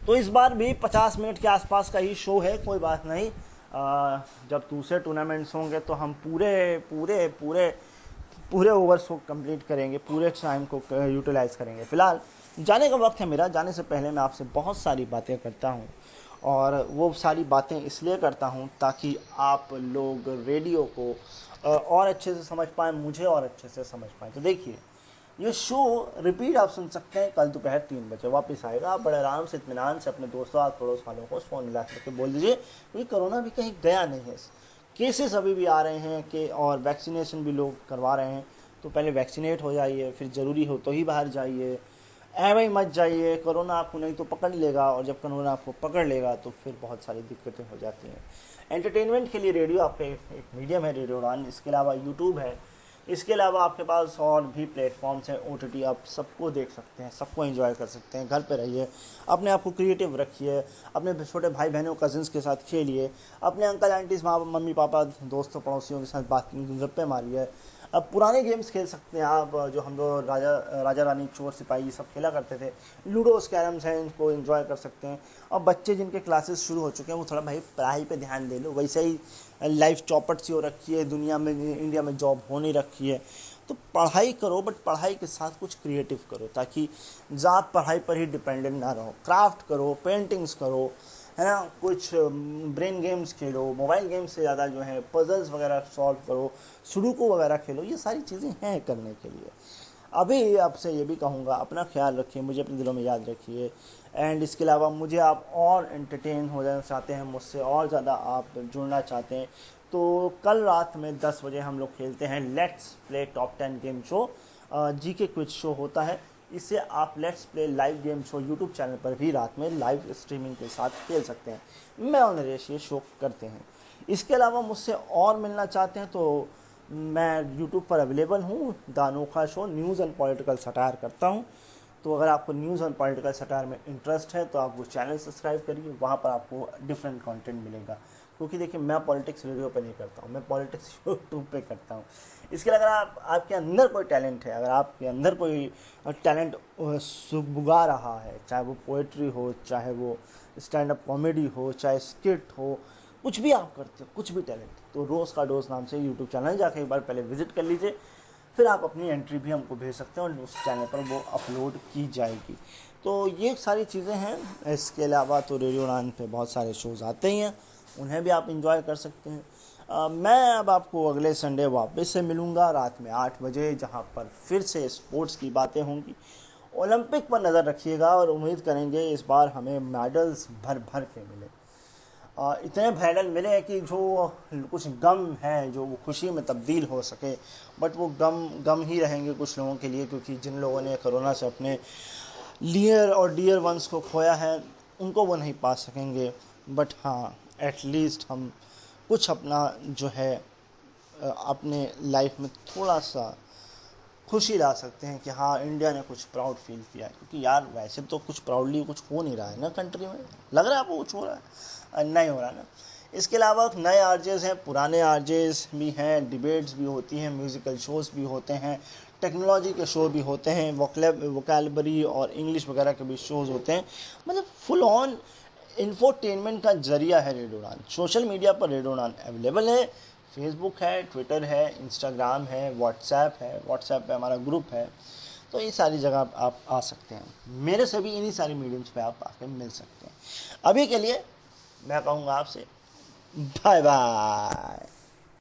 तो इस बार भी 50 मिनट के आसपास का ही शो है, कोई बात नहीं। जब दूसरे टूर्नामेंट्स होंगे तो हम पूरे ओवर्स को कंप्लीट करेंगे, पूरे टाइम को यूटिलाइज करेंगे। फ़िलहाल जाने का वक्त है मेरा। जाने से पहले मैं आपसे बहुत सारी बातें करता हूँ, और वो सारी बातें इसलिए करता हूँ ताकि आप लोग रेडियो को और अच्छे से समझ पाएँ, मुझे और अच्छे से समझ पाएँ। तो देखिए, ये शो रिपीट आप सुन सकते हैं कल दोपहर 3 बजे वापस आएगा। आप बड़े आराम से इत्मीनान से अपने दोस्तों और पड़ोस वालों को फ़ोन मिला करके बोल दीजिए, क्योंकि कोरोना भी कहीं गया नहीं है। केसेस अभी भी आ रहे हैं कि, और वैक्सीनेशन भी लोग करवा रहे हैं। तो पहले वैक्सीनेट हो जाइए, फिर ज़रूरी हो तो ही बाहर जाइए, ऐਵੇਂ ही मत जाइए। कोरोना आपको नहीं तो पकड़ लेगा, और जब कोरोना आपको पकड़ लेगा तो फिर बहुत सारी दिक्कतें हो जाती हैं। एंटरटेनमेंट के लिए रेडियो आपका एक मीडियम है, रेडियो उड़ान। इसके अलावा यूट्यूब है, इसके अलावा आपके पास और भी प्लेटफॉर्म्स हैं। OTT आप सबको देख सकते हैं, सबको एंजॉय कर सकते हैं। घर पे रहिए, अपने आप को क्रिएटिव रखिए, अपने छोटे भाई बहनों कज़न्स के साथ खेलिए, अपने अंकल आंटीज़ मम्मी पापा दोस्तों पड़ोसियों के साथ बात गप्पे मारिए। अब पुराने गेम्स खेल सकते हैं आप, जो हम लोग राजा रानी चोर सिपाही सब खेला करते थे। लूडोस कैरम्स हैं, इनको एंजॉय कर सकते हैं। और बच्चे जिनके क्लासेस शुरू हो चुके हैं वो थोड़ा भाई पढ़ाई पे ध्यान दे लो। वैसे ही लाइफ चौपट सी हो रखी है दुनिया में, इंडिया में जॉब हो नहीं रखी है, तो पढ़ाई करो, बट पढ़ाई के साथ कुछ क्रिएटिव करो, ताकि आप पढ़ाई पर ही डिपेंडेंट ना रहो। क्राफ्ट करो, पेंटिंग्स करो, है ना, कुछ ब्रेन गेम्स खेलो, मोबाइल गेम्स से ज़्यादा जो है पजल्स वगैरह सॉल्व करो, सुडोकू वगैरह खेलो। ये सारी चीज़ें हैं करने के लिए। अभी आपसे ये भी कहूँगा, अपना ख्याल रखिए, मुझे अपने दिलों में याद रखिए। एंड इसके अलावा मुझे आप और एंटरटेन हो जाना चाहते हैं, मुझसे और ज़्यादा आप जुड़ना चाहते हैं, तो कल रात में 10 बजे हम लोग खेलते हैं let's play top 10 game show. GK quiz show होता है। इसे आप let's play live game show YouTube channel पर भी रात में लाइव स्ट्रीमिंग के साथ खेल सकते हैं। मैं और नरेश ये शो करते हैं। इसके अलावा मुझसे और मिलना चाहते हैं तो मैं यूट्यूब पर अवेलेबल हूँ। द अनोखा show news and political satire करता हूँ। तो अगर आपको न्यूज़ एंड पॉलिटिकल सटायर में इंटरेस्ट है तो आप वो चैनल सब्सक्राइब करिए, वहाँ पर आपको डिफरेंट कंटेंट मिलेगा। क्योंकि देखिए, मैं पॉलिटिक्स रेडियो पे नहीं करता हूँ, मैं पॉलिटिक्स यूट्यूब पे करता हूँ। इसके अलावा अगर आपके अंदर कोई टैलेंट है, अगर आपके अंदर कोई टैलेंट सुबुगा रहा है, चाहे वो पोएट्री हो, चाहे वो स्टैंड अप कॉमेडी हो, चाहे स्किट हो, कुछ भी आप करते हो, कुछ भी टैलेंट, तो रोज़ का डोज नाम से यूट्यूब चैनल जाके एक बार पहले विजिट कर लीजिए। फिर आप अपनी एंट्री भी हमको भेज सकते हैं और उस चैनल पर वो अपलोड की जाएगी। तो ये सारी चीज़ें हैं। इसके अलावा तो रेडियो उड़ान पे बहुत सारे शोज़ आते ही हैं, उन्हें भी आप इंजॉय कर सकते हैं। मैं अब आपको अगले संडे वापस से मिलूँगा रात में 8 बजे, जहाँ पर फिर से स्पोर्ट्स की बातें होंगी। ओलंपिक पर नज़र रखिएगा और उम्मीद करेंगे इस बार हमें मेडल्स भर भर के मिले। इतने मेडल मिले कि जो कुछ गम है जो वो खुशी में तब्दील हो सके, बट वो गम ही रहेंगे कुछ लोगों के लिए, क्योंकि जिन लोगों ने कोरोना से अपने नियर और डियर वंस को खोया है उनको वो नहीं पा सकेंगे। बट हाँ, एटलीस्ट हम कुछ अपना जो है अपने लाइफ में थोड़ा सा खुशी ला सकते हैं कि हाँ, इंडिया ने कुछ प्राउड फील किया है। क्योंकि यार वैसे तो कुछ प्राउडली कुछ हो नहीं रहा है ना कंट्री में। लग रहा है आपको कुछ हो रहा है? नहीं हो रहा ना। इसके अलावा नए आरजेस हैं, पुराने आरजेस भी हैं, डिबेट्स भी होती हैं, म्यूज़िकल शोज़ भी होते हैं, टेक्नोलॉजी के शो भी होते हैं, वोकैबलरी और इंग्लिश वगैरह के भी शोज़ होते हैं। मतलब फुल ऑन इंफोटेनमेंट का जरिया है रेडियो उड़ान। सोशल मीडिया पर रेडियो उड़ान अवेलेबल है, फेसबुक है, ट्विटर है, इंस्टाग्राम है, व्हाट्सएप पे हमारा ग्रुप है। तो ये सारी जगह आप आ सकते हैं, मेरे से भी इन्हीं सारी मीडियम्स पे आप आके मिल सकते हैं। अभी के लिए मैं कहूँगा आपसे बाय बाय।